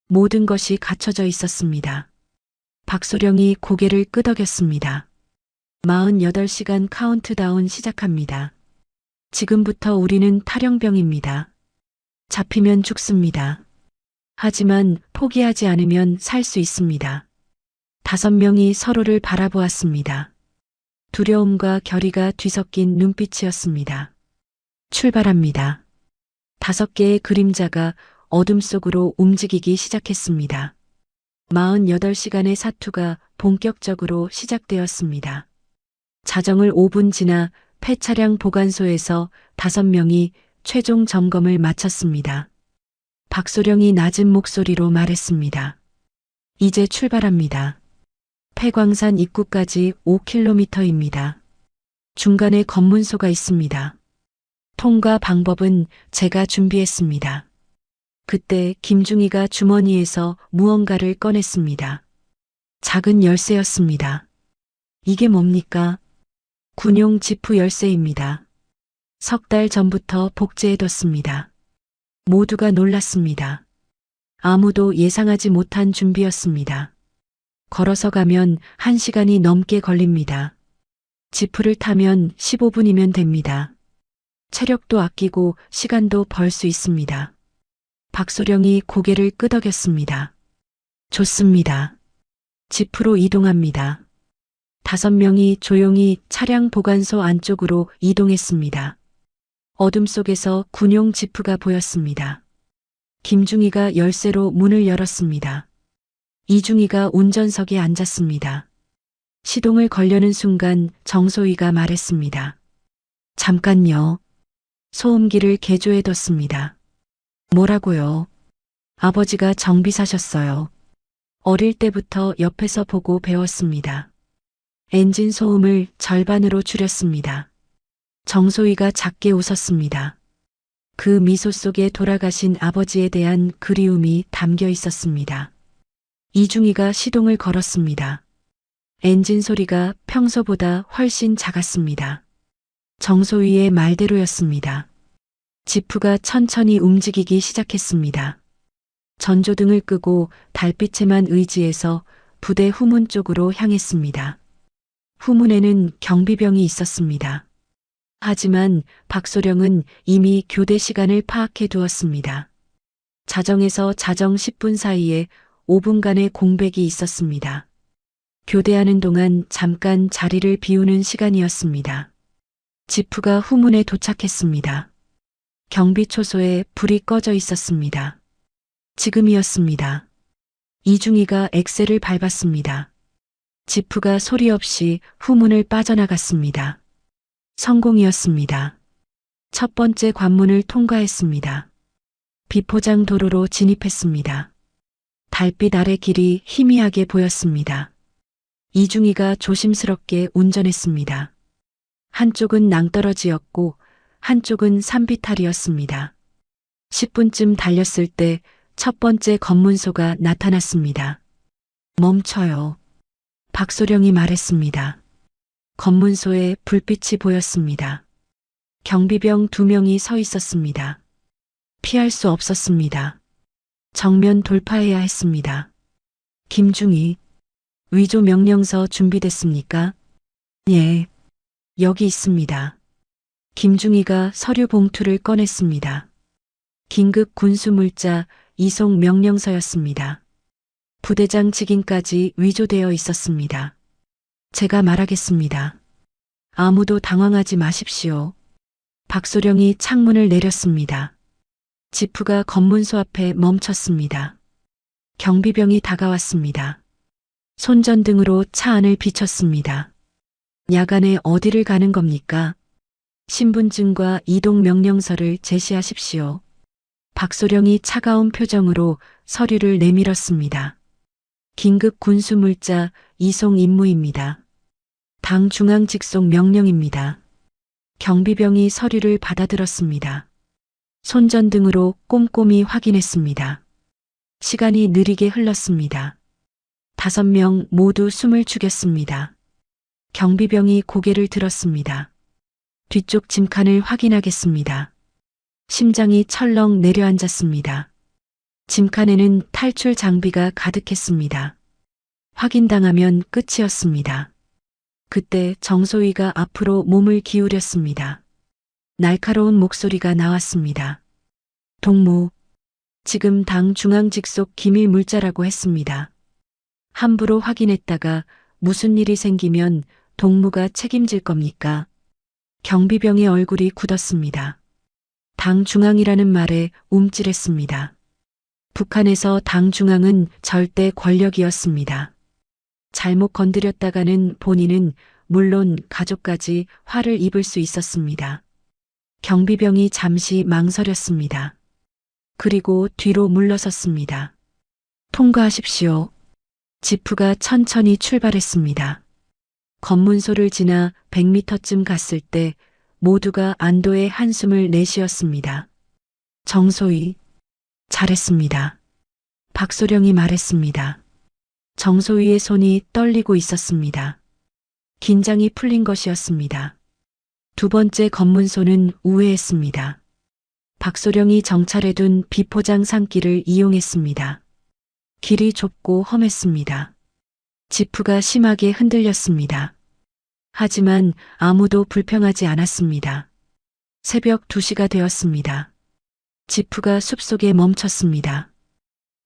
모든 것이 갖춰져 있었습니다. 박소령이 고개를 끄덕였습니다. 48시간 카운트다운 시작합니다. 지금부터 우리는 탈영병입니다. 잡히면 죽습니다. 하지만 포기하지 않으면 살 수 있습니다. 5명이 서로를 바라보았습니다. 두려움과 결의가 뒤섞인 눈빛이었습니다. 출발합니다. 5개의 그림자가 어둠 속으로 움직이기 시작했습니다. 48시간의 사투가 본격적으로 시작되었습니다. 자정을 5분 지나 폐차량 보관소에서 5명이 최종 점검을 마쳤습니다. 박소령이 낮은 목소리로 말했습니다. 이제 출발합니다. 폐광산 입구까지 5km입니다. 중간에 검문소가 있습니다. 통과 방법은 제가 준비했습니다. 그때 김중희가 주머니에서 무언가를 꺼냈습니다. 작은 열쇠였습니다. 이게 뭡니까? 군용 지프 열쇠입니다. 3달 전부터 복제해뒀습니다. 모두가 놀랐습니다. 아무도 예상하지 못한 준비였습니다. 걸어서 가면 1시간이 넘게 걸립니다. 지프를 타면 15분이면 됩니다. 체력도 아끼고 시간도 벌 수 있습니다. 박소령이 고개를 끄덕였습니다. 좋습니다. 지프로 이동합니다. 5명이 조용히 차량 보관소 안쪽으로 이동했습니다. 어둠 속에서 군용 지프가 보였습니다. 김중희가 열쇠로 문을 열었습니다. 이중희가 운전석에 앉았습니다. 시동을 걸려는 순간 정소희가 말했습니다. 잠깐요. 소음기를 개조해뒀습니다. 뭐라고요? 아버지가 정비사셨어요. 어릴 때부터 옆에서 보고 배웠습니다. 엔진 소음을 절반으로 줄였습니다. 정소희가 작게 웃었습니다. 그 미소 속에 돌아가신 아버지에 대한 그리움이 담겨 있었습니다. 이중희가 시동을 걸었습니다. 엔진 소리가 평소보다 훨씬 작았습니다. 정소희의 말대로였습니다. 지프가 천천히 움직이기 시작했습니다. 전조등을 끄고 달빛에만 의지해서 부대 후문 쪽으로 향했습니다. 후문에는 경비병이 있었습니다. 하지만 박소령은 이미 교대 시간을 파악해 두었습니다. 자정에서 자정 10분 사이에 5분간의 공백이 있었습니다. 교대하는 동안 잠깐 자리를 비우는 시간이었습니다. 지프가 후문에 도착했습니다. 경비 초소에 불이 꺼져 있었습니다. 지금이었습니다. 이중희가 엑셀을 밟았습니다. 지프가 소리 없이 후문을 빠져나갔습니다. 성공이었습니다. 첫 번째 관문을 통과했습니다. 비포장 도로로 진입했습니다. 달빛 아래 길이 희미하게 보였습니다. 이중희가 조심스럽게 운전했습니다. 한쪽은 낭떠러지였고 한쪽은 산비탈이었습니다. 10분쯤 달렸을 때 첫 번째 검문소가 나타났습니다. 멈춰요. 박소령이 말했습니다. 검문소에 불빛이 보였습니다. 경비병 2명이 서 있었습니다. 피할 수 없었습니다. 정면 돌파해야 했습니다. 김중희, 위조 명령서 준비됐습니까? 예, 여기 있습니다. 김중희가 서류 봉투를 꺼냈습니다. 긴급 군수물자 이송 명령서였습니다. 부대장 직인까지 위조되어 있었습니다. 제가 말하겠습니다. 아무도 당황하지 마십시오. 박소령이 창문을 내렸습니다. 지프가 검문소 앞에 멈췄습니다. 경비병이 다가왔습니다. 손전등으로 차 안을 비췄습니다. 야간에 어디를 가는 겁니까? 신분증과 이동 명령서를 제시하십시오. 박소령이 차가운 표정으로 서류를 내밀었습니다. 긴급 군수물자 이송 임무입니다. 당 중앙 직속 명령입니다. 경비병이 서류를 받아들었습니다. 손전등으로 꼼꼼히 확인했습니다. 시간이 느리게 흘렀습니다. 5명 모두 숨을 죽였습니다. 경비병이 고개를 들었습니다. 뒤쪽 짐칸을 확인하겠습니다. 심장이 철렁 내려앉았습니다. 짐칸에는 탈출 장비가 가득했습니다. 확인당하면 끝이었습니다. 그때 정소희가 앞으로 몸을 기울였습니다. 날카로운 목소리가 나왔습니다. 동무, 지금 당 중앙 직속 기밀 물자라고 했습니다. 함부로 확인했다가 무슨 일이 생기면 동무가 책임질 겁니까? 경비병의 얼굴이 굳었습니다. 당 중앙이라는 말에 움찔했습니다. 북한에서 당 중앙은 절대 권력이었습니다. 잘못 건드렸다가는 본인은 물론 가족까지 화를 입을 수 있었습니다. 경비병이 잠시 망설였습니다. 그리고 뒤로 물러섰습니다. 통과하십시오. 지프가 천천히 출발했습니다. 검문소를 지나 100m쯤 갔을 때 모두가 안도의 한숨을 내쉬었습니다. 정소희, 잘했습니다. 박소령이 말했습니다. 정소희의 손이 떨리고 있었습니다. 긴장이 풀린 것이었습니다. 두 번째 검문소는 우회했습니다. 박소령이 정찰해둔 비포장 산길을 이용했습니다. 길이 좁고 험했습니다. 지프가 심하게 흔들렸습니다. 하지만 아무도 불평하지 않았습니다. 새벽 2시가 되었습니다. 지프가 숲속에 멈췄습니다.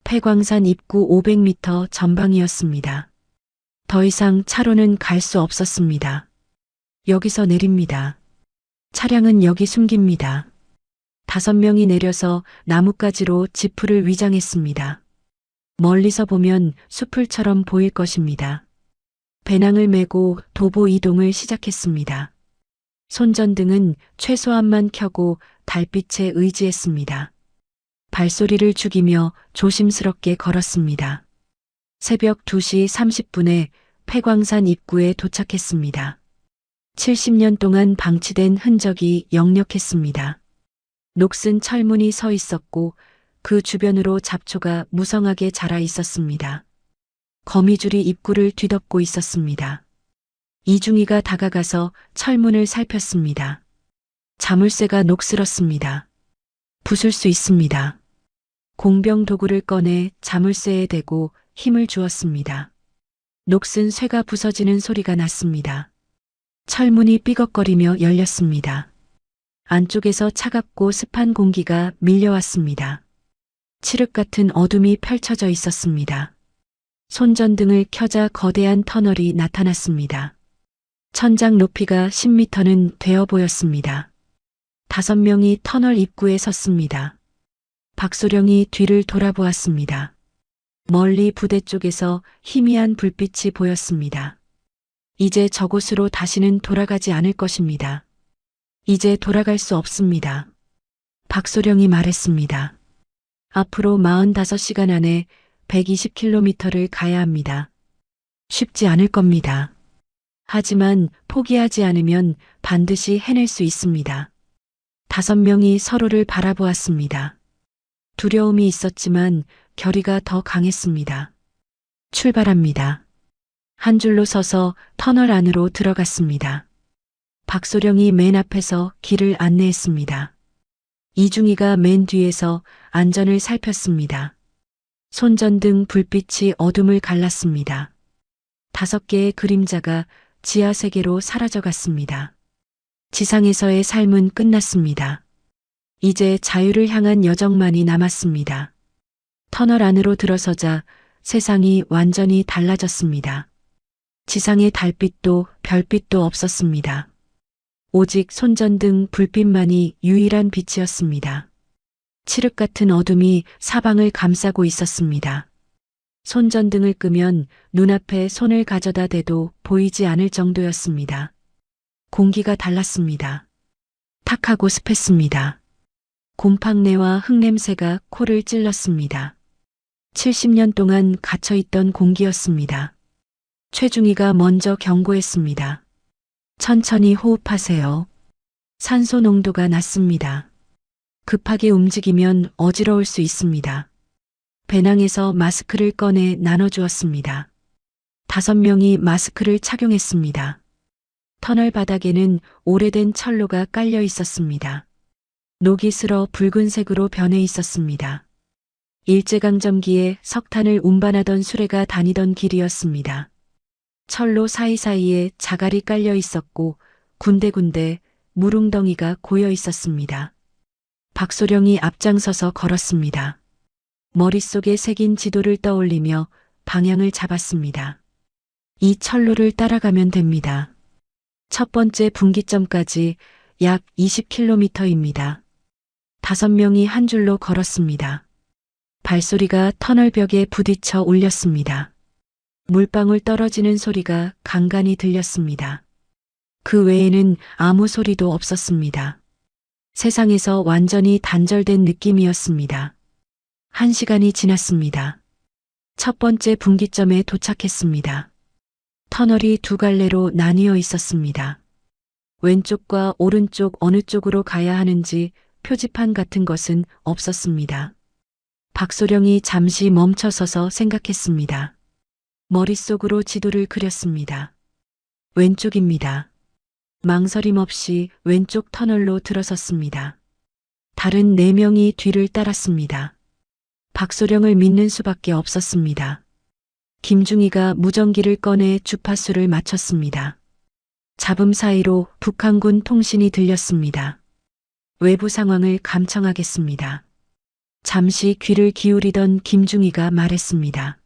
폐광산 입구 500m 전방이었습니다. 더 이상 차로는 갈 수 없었습니다. 여기서 내립니다. 차량은 여기 숨깁니다. 5명이 내려서 나뭇가지로 지프를 위장했습니다. 멀리서 보면 숲풀처럼 보일 것입니다. 배낭을 메고 도보 이동을 시작했습니다. 손전등은 최소한만 켜고 달빛에 의지했습니다. 발소리를 죽이며 조심스럽게 걸었습니다. 새벽 2시 30분에 폐광산 입구에 도착했습니다. 70년 동안 방치된 흔적이 역력했습니다. 녹슨 철문이 서 있었고 그 주변으로 잡초가 무성하게 자라 있었습니다. 거미줄이 입구를 뒤덮고 있었습니다. 이중이가 다가가서 철문을 살폈습니다. 자물쇠가 녹슬었습니다. 부술 수 있습니다. 공병 도구를 꺼내 자물쇠에 대고 힘을 주었습니다. 녹슨 쇠가 부서지는 소리가 났습니다. 철문이 삐걱거리며 열렸습니다. 안쪽에서 차갑고 습한 공기가 밀려왔습니다. 칠흑 같은 어둠이 펼쳐져 있었습니다. 손전등을 켜자 거대한 터널이 나타났습니다. 천장 높이가 10m는 되어 보였습니다. 5명이 터널 입구에 섰습니다. 박소령이 뒤를 돌아보았습니다. 멀리 부대 쪽에서 희미한 불빛이 보였습니다. 이제 저곳으로 다시는 돌아가지 않을 것입니다. 이제 돌아갈 수 없습니다. 박소령이 말했습니다. 앞으로 45시간 안에 120km를 가야 합니다. 쉽지 않을 겁니다. 하지만 포기하지 않으면 반드시 해낼 수 있습니다. 5명이 서로를 바라보았습니다. 두려움이 있었지만 결의가 더 강했습니다. 출발합니다. 한 줄로 서서 터널 안으로 들어갔습니다. 박소령이 맨 앞에서 길을 안내했습니다. 이중이가 맨 뒤에서 안전을 살폈습니다. 손전등 불빛이 어둠을 갈랐습니다. 5개의 그림자가 지하 세계로 사라져갔습니다. 지상에서의 삶은 끝났습니다. 이제 자유를 향한 여정만이 남았습니다. 터널 안으로 들어서자 세상이 완전히 달라졌습니다. 지상의 달빛도 별빛도 없었습니다. 오직 손전등 불빛만이 유일한 빛이었습니다. 칠흑 같은 어둠이 사방을 감싸고 있었습니다. 손전등을 끄면 눈앞에 손을 가져다 대도 보이지 않을 정도였습니다. 공기가 달랐습니다. 탁하고 습했습니다. 곰팡내와 흙냄새가 코를 찔렀습니다. 70년 동안 갇혀있던 공기였습니다. 최중희가 먼저 경고했습니다. 천천히 호흡하세요. 산소 농도가 낮습니다. 급하게 움직이면 어지러울 수 있습니다. 배낭에서 마스크를 꺼내 나눠주었습니다. 5명이 마스크를 착용했습니다. 터널 바닥에는 오래된 철로가 깔려 있었습니다. 녹이 슬어 붉은색으로 변해 있었습니다. 일제강점기에 석탄을 운반하던 수레가 다니던 길이었습니다. 철로 사이사이에 자갈이 깔려 있었고 군데군데 물웅덩이가 고여 있었습니다. 박소령이 앞장서서 걸었습니다. 머릿속에 새긴 지도를 떠올리며 방향을 잡았습니다. 이 철로를 따라가면 됩니다. 첫 번째 분기점까지 약 20km입니다. 5명이 한 줄로 걸었습니다. 발소리가 터널벽에 부딪혀 울렸습니다. 물방울 떨어지는 소리가 간간히 들렸습니다. 그 외에는 아무 소리도 없었습니다. 세상에서 완전히 단절된 느낌이었습니다. 1시간이 지났습니다. 첫 번째 분기점에 도착했습니다. 터널이 2갈래로 나뉘어 있었습니다. 왼쪽과 오른쪽 어느 쪽으로 가야 하는지 표지판 같은 것은 없었습니다. 박소령이 잠시 멈춰서서 생각했습니다. 머릿속으로 지도를 그렸습니다. 왼쪽입니다. 망설임 없이 왼쪽 터널로 들어섰습니다. 다른 4명이 뒤를 따랐습니다. 박소령을 믿는 수밖에 없었습니다. 김중희가 무전기를 꺼내 주파수를 맞췄습니다. 잡음 사이로 북한군 통신이 들렸습니다. 외부 상황을 감청하겠습니다. 잠시 귀를 기울이던 김중희가 말했습니다.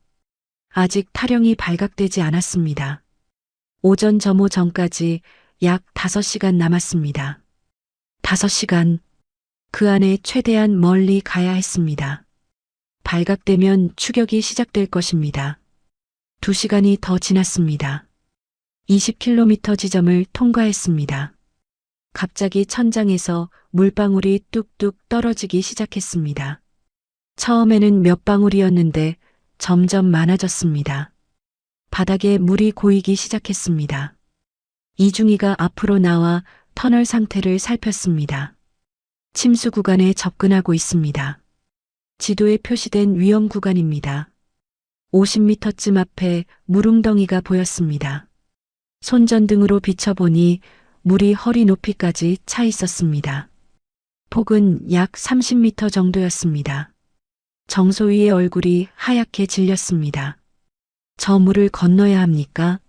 아직 타령이 발각되지 않았습니다. 오전 점호 전까지 약 5시간 남았습니다. 5시간. 그 안에 최대한 멀리 가야 했습니다. 발각되면 추격이 시작될 것입니다. 2시간이 더 지났습니다. 20km 지점을 통과했습니다. 갑자기 천장에서 물방울이 뚝뚝 떨어지기 시작했습니다. 처음에는 몇 방울이었는데 점점 많아졌습니다. 바닥에 물이 고이기 시작했습니다. 이중이가 앞으로 나와 터널 상태를 살폈습니다. 침수 구간에 접근하고 있습니다. 지도에 표시된 위험 구간입니다. 50m쯤 앞에 물웅덩이가 보였습니다. 손전등으로 비춰보니 물이 허리 높이까지 차 있었습니다. 폭은 약 30m 정도였습니다. 정소희의 얼굴이 하얗게 질렸습니다. 저 물을 건너야 합니까?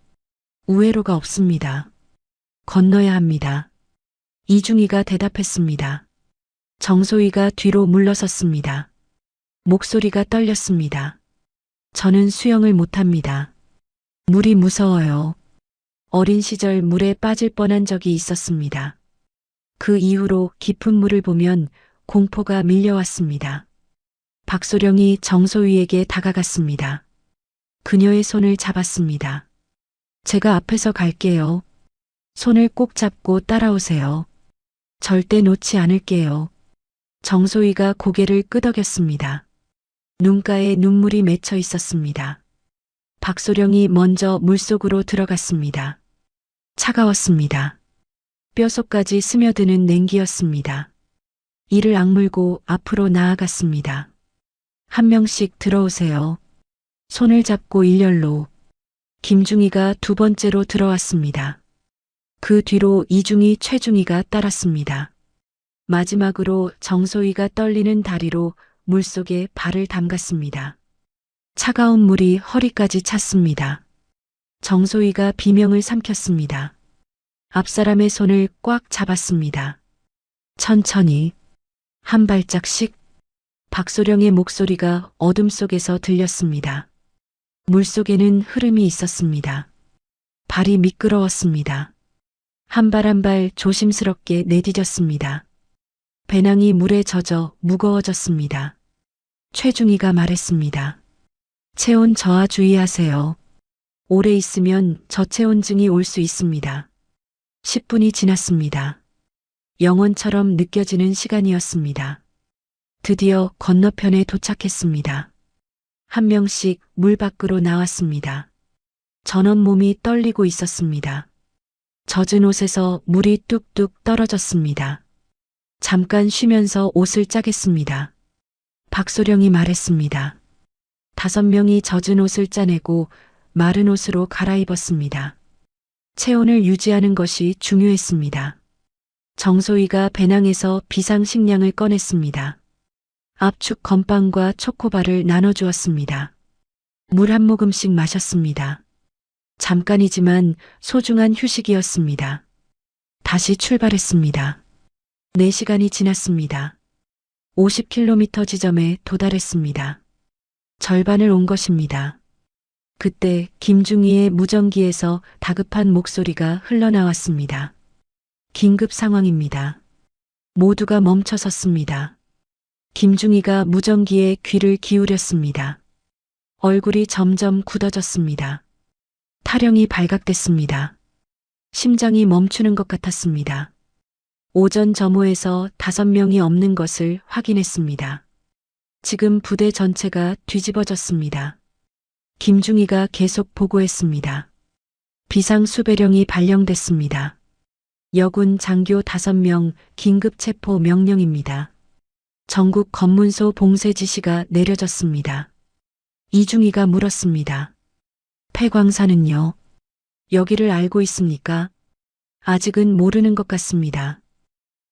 우회로가 없습니다. 건너야 합니다. 이중이가 대답했습니다. 정소희가 뒤로 물러섰습니다. 목소리가 떨렸습니다. 저는 수영을 못합니다. 물이 무서워요. 어린 시절 물에 빠질 뻔한 적이 있었습니다. 그 이후로 깊은 물을 보면 공포가 밀려왔습니다. 박소령이 정소희에게 다가갔습니다. 그녀의 손을 잡았습니다. 제가 앞에서 갈게요. 손을 꼭 잡고 따라오세요. 절대 놓지 않을게요. 정소희가 고개를 끄덕였습니다. 눈가에 눈물이 맺혀 있었습니다. 박소령이 먼저 물속으로 들어갔습니다. 차가웠습니다. 뼛속까지 스며드는 냉기였습니다. 이를 악물고 앞으로 나아갔습니다. 한 명씩 들어오세요. 손을 잡고 일렬로. 김중희가 두 번째로 들어왔습니다. 그 뒤로 이중희, 최중희가 따랐습니다. 마지막으로 정소희가 떨리는 다리로 물속에 발을 담갔습니다. 차가운 물이 허리까지 찼습니다. 정소희가 비명을 삼켰습니다. 앞사람의 손을 꽉 잡았습니다. 천천히, 한 발짝씩. 박소령의 목소리가 어둠 속에서 들렸습니다. 물속에는 흐름이 있었습니다. 발이 미끄러웠습니다. 한 발 한 발 조심스럽게 내디뎠습니다. 배낭이 물에 젖어 무거워졌습니다. 최중희가 말했습니다. 체온 저하 주의하세요. 오래 있으면 저체온증이 올 수 있습니다. 10분이 지났습니다. 영원처럼 느껴지는 시간이었습니다. 드디어 건너편에 도착했습니다. 한 명씩 물 밖으로 나왔습니다. 전원 몸이 떨리고 있었습니다. 젖은 옷에서 물이 뚝뚝 떨어졌습니다. 잠깐 쉬면서 옷을 짜겠습니다. 박소령이 말했습니다. 5명이 젖은 옷을 짜내고 마른 옷으로 갈아입었습니다. 체온을 유지하는 것이 중요했습니다. 정소희가 배낭에서 비상식량을 꺼냈습니다. 압축 건빵과 초코바를 나눠주었습니다. 물 한 모금씩 마셨습니다. 잠깐이지만 소중한 휴식이었습니다. 다시 출발했습니다. 4시간이 지났습니다. 50km 지점에 도달했습니다. 절반을 온 것입니다. 그때 김중희의 무전기에서 다급한 목소리가 흘러나왔습니다. 긴급 상황입니다. 모두가 멈춰 섰습니다. 김중희가 무전기에 귀를 기울였습니다. 얼굴이 점점 굳어졌습니다. 타령이 발각됐습니다. 심장이 멈추는 것 같았습니다. 오전 점호에서 5명이 없는 것을 확인했습니다. 지금 부대 전체가 뒤집어졌습니다. 김중희가 계속 보고했습니다. 비상수배령이 발령됐습니다. 여군 장교 5명 긴급 체포 명령입니다. 전국 검문소 봉쇄 지시가 내려졌습니다. 이중희가 물었습니다. 폐광사는요? 여기를 알고 있습니까? 아직은 모르는 것 같습니다.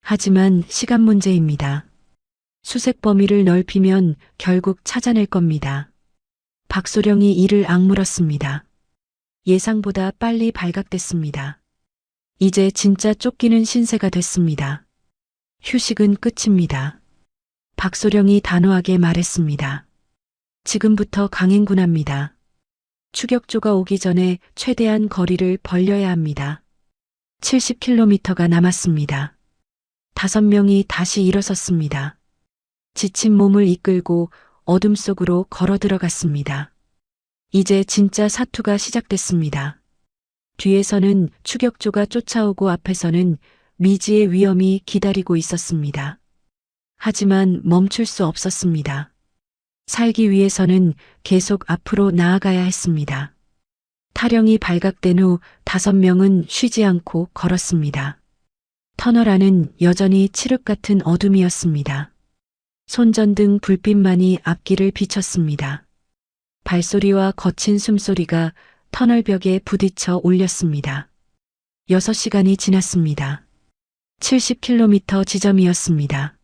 하지만 시간 문제입니다. 수색 범위를 넓히면 결국 찾아낼 겁니다. 박소령이 이를 악물었습니다. 예상보다 빨리 발각됐습니다. 이제 진짜 쫓기는 신세가 됐습니다. 휴식은 끝입니다. 박소령이 단호하게 말했습니다. 지금부터 강행군합니다. 추격조가 오기 전에 최대한 거리를 벌려야 합니다. 70km가 남았습니다. 5명이 다시 일어섰습니다. 지친 몸을 이끌고 어둠 속으로 걸어 들어갔습니다. 이제 진짜 사투가 시작됐습니다. 뒤에서는 추격조가 쫓아오고 앞에서는 미지의 위험이 기다리고 있었습니다. 하지만 멈출 수 없었습니다. 살기 위해서는 계속 앞으로 나아가야 했습니다. 타령이 발각된 후 5명은 쉬지 않고 걸었습니다. 터널 안은 여전히 칠흑 같은 어둠이었습니다. 손전등 불빛만이 앞길을 비췄습니다. 발소리와 거친 숨소리가 터널 벽에 부딪혀 울렸습니다. 6시간이 지났습니다. 70km 지점이었습니다.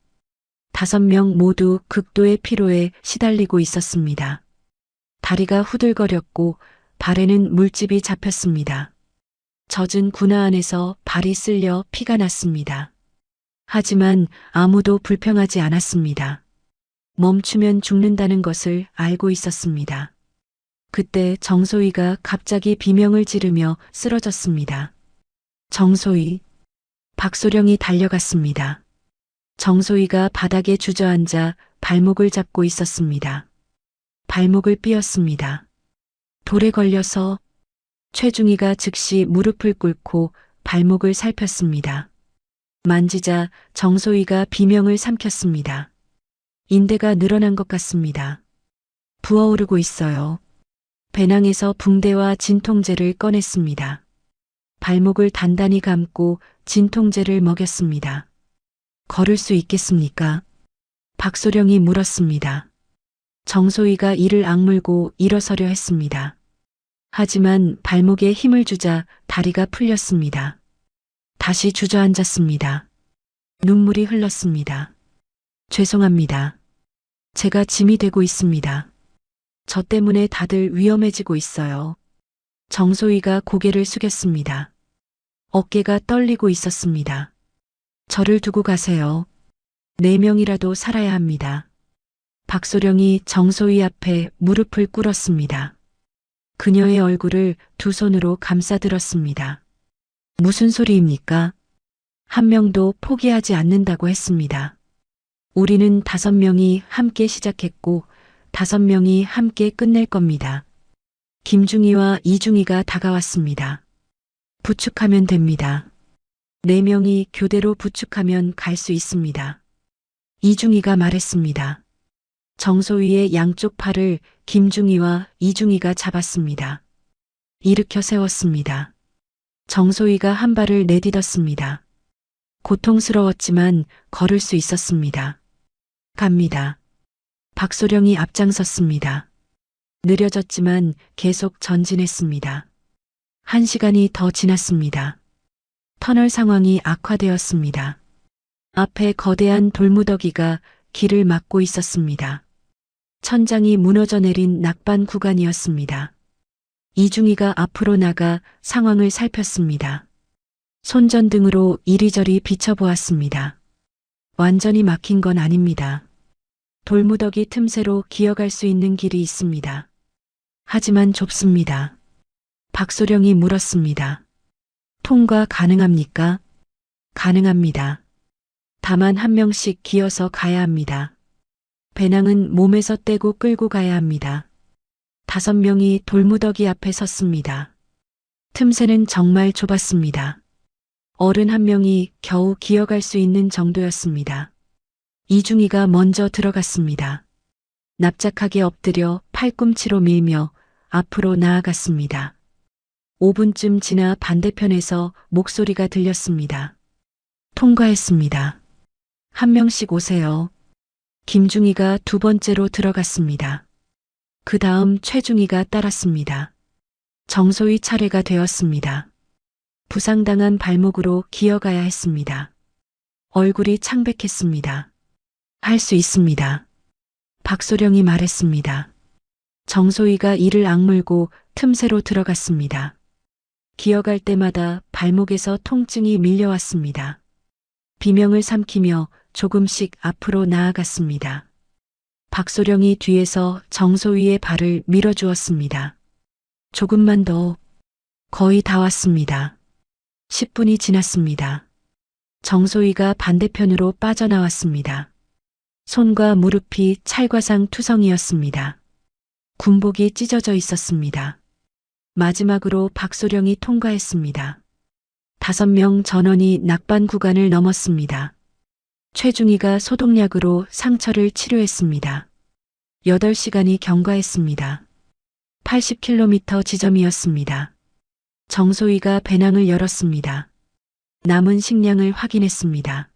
5명 모두 극도의 피로에 시달리고 있었습니다. 다리가 후들거렸고 발에는 물집이 잡혔습니다. 젖은 군화 안에서 발이 쓸려 피가 났습니다. 하지만 아무도 불평하지 않았습니다. 멈추면 죽는다는 것을 알고 있었습니다. 그때 정소희가 갑자기 비명을 지르며 쓰러졌습니다. 정소희. 박소령이 달려갔습니다. 정소희가 바닥에 주저앉아 발목을 잡고 있었습니다. 발목을 삐었습니다. 돌에 걸려서 최중희가 즉시 무릎을 꿇고 발목을 살폈습니다. 만지자 정소희가 비명을 삼켰습니다. 인대가 늘어난 것 같습니다. 부어오르고 있어요. 배낭에서 붕대와 진통제를 꺼냈습니다. 발목을 단단히 감고 진통제를 먹였습니다. 걸을 수 있겠습니까? 박소령이 물었습니다. 정소희가 이를 악물고 일어서려 했습니다. 하지만 발목에 힘을 주자 다리가 풀렸습니다. 다시 주저앉았습니다. 눈물이 흘렀습니다. 죄송합니다. 제가 짐이 되고 있습니다. 저 때문에 다들 위험해지고 있어요. 정소희가 고개를 숙였습니다. 어깨가 떨리고 있었습니다. 저를 두고 가세요. 4명이라도 살아야 합니다. 박소령이 정소희 앞에 무릎을 꿇었습니다. 그녀의 얼굴을 두 손으로 감싸들었습니다. 무슨 소리입니까? 한 명도 포기하지 않는다고 했습니다. 우리는 5명이 함께 시작했고 5명이 함께 끝낼 겁니다. 김중희와 이중희가 다가왔습니다. 부축하면 됩니다. 4명이 교대로 부축하면 갈 수 있습니다. 이중희가 말했습니다. 정소희의 양쪽 팔을 김중희와 이중희가 잡았습니다. 일으켜 세웠습니다. 정소희가 한 발을 내딛었습니다. 고통스러웠지만 걸을 수 있었습니다. 갑니다. 박소령이 앞장섰습니다. 느려졌지만 계속 전진했습니다. 1시간이 더 지났습니다. 터널 상황이 악화되었습니다. 앞에 거대한 돌무더기가 길을 막고 있었습니다. 천장이 무너져 내린 낙반 구간이었습니다. 이중희가 앞으로 나가 상황을 살폈습니다. 손전등으로 이리저리 비춰보았습니다. 완전히 막힌 건 아닙니다. 돌무더기 틈새로 기어갈 수 있는 길이 있습니다. 하지만 좁습니다. 박소령이 물었습니다. 통과 가능합니까? 가능합니다. 다만 1명씩 기어서 가야 합니다. 배낭은 몸에서 떼고 끌고 가야 합니다. 5명이 돌무더기 앞에 섰습니다. 틈새는 정말 좁았습니다. 어른 1명이 겨우 기어갈 수 있는 정도였습니다. 이중희가 먼저 들어갔습니다. 납작하게 엎드려 팔꿈치로 밀며 앞으로 나아갔습니다. 5분쯤 지나 반대편에서 목소리가 들렸습니다. 통과했습니다. 1명씩 오세요. 김중희가 2번째로 들어갔습니다. 그 다음 최중희가 따랐습니다. 정소희 차례가 되었습니다. 부상당한 발목으로 기어가야 했습니다. 얼굴이 창백했습니다. 할 수 있습니다. 박소령이 말했습니다. 정소희가 이를 악물고 틈새로 들어갔습니다. 기어갈 때마다 발목에서 통증이 밀려왔습니다. 비명을 삼키며 조금씩 앞으로 나아갔습니다. 박소령이 뒤에서 정소희의 발을 밀어주었습니다. 조금만 더. 거의 다 왔습니다. 10분이 지났습니다. 정소희가 반대편으로 빠져나왔습니다. 손과 무릎이 찰과상 투성이었습니다. 군복이 찢어져 있었습니다. 마지막으로 박소령이 통과했습니다. 5명 전원이 낙반 구간을 넘었습니다. 최중희가 소독약으로 상처를 치료했습니다. 8시간이 경과했습니다. 80km 지점이었습니다. 정소희가 배낭을 열었습니다. 남은 식량을 확인했습니다.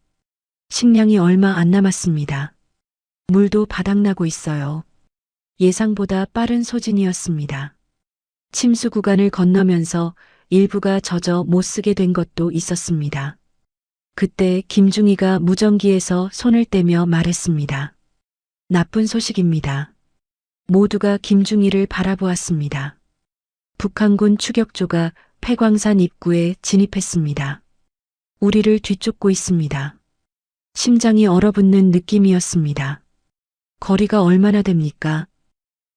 식량이 얼마 안 남았습니다. 물도 바닥나고 있어요. 예상보다 빠른 소진이었습니다. 침수 구간을 건너면서 일부가 젖어 못 쓰게 된 것도 있었습니다. 그때 김중희가 무전기에서 손을 떼며 말했습니다. 나쁜 소식입니다. 모두가 김중희를 바라보았습니다. 북한군 추격조가 폐광산 입구에 진입했습니다. 우리를 뒤쫓고 있습니다. 심장이 얼어붙는 느낌이었습니다. 거리가 얼마나 됩니까?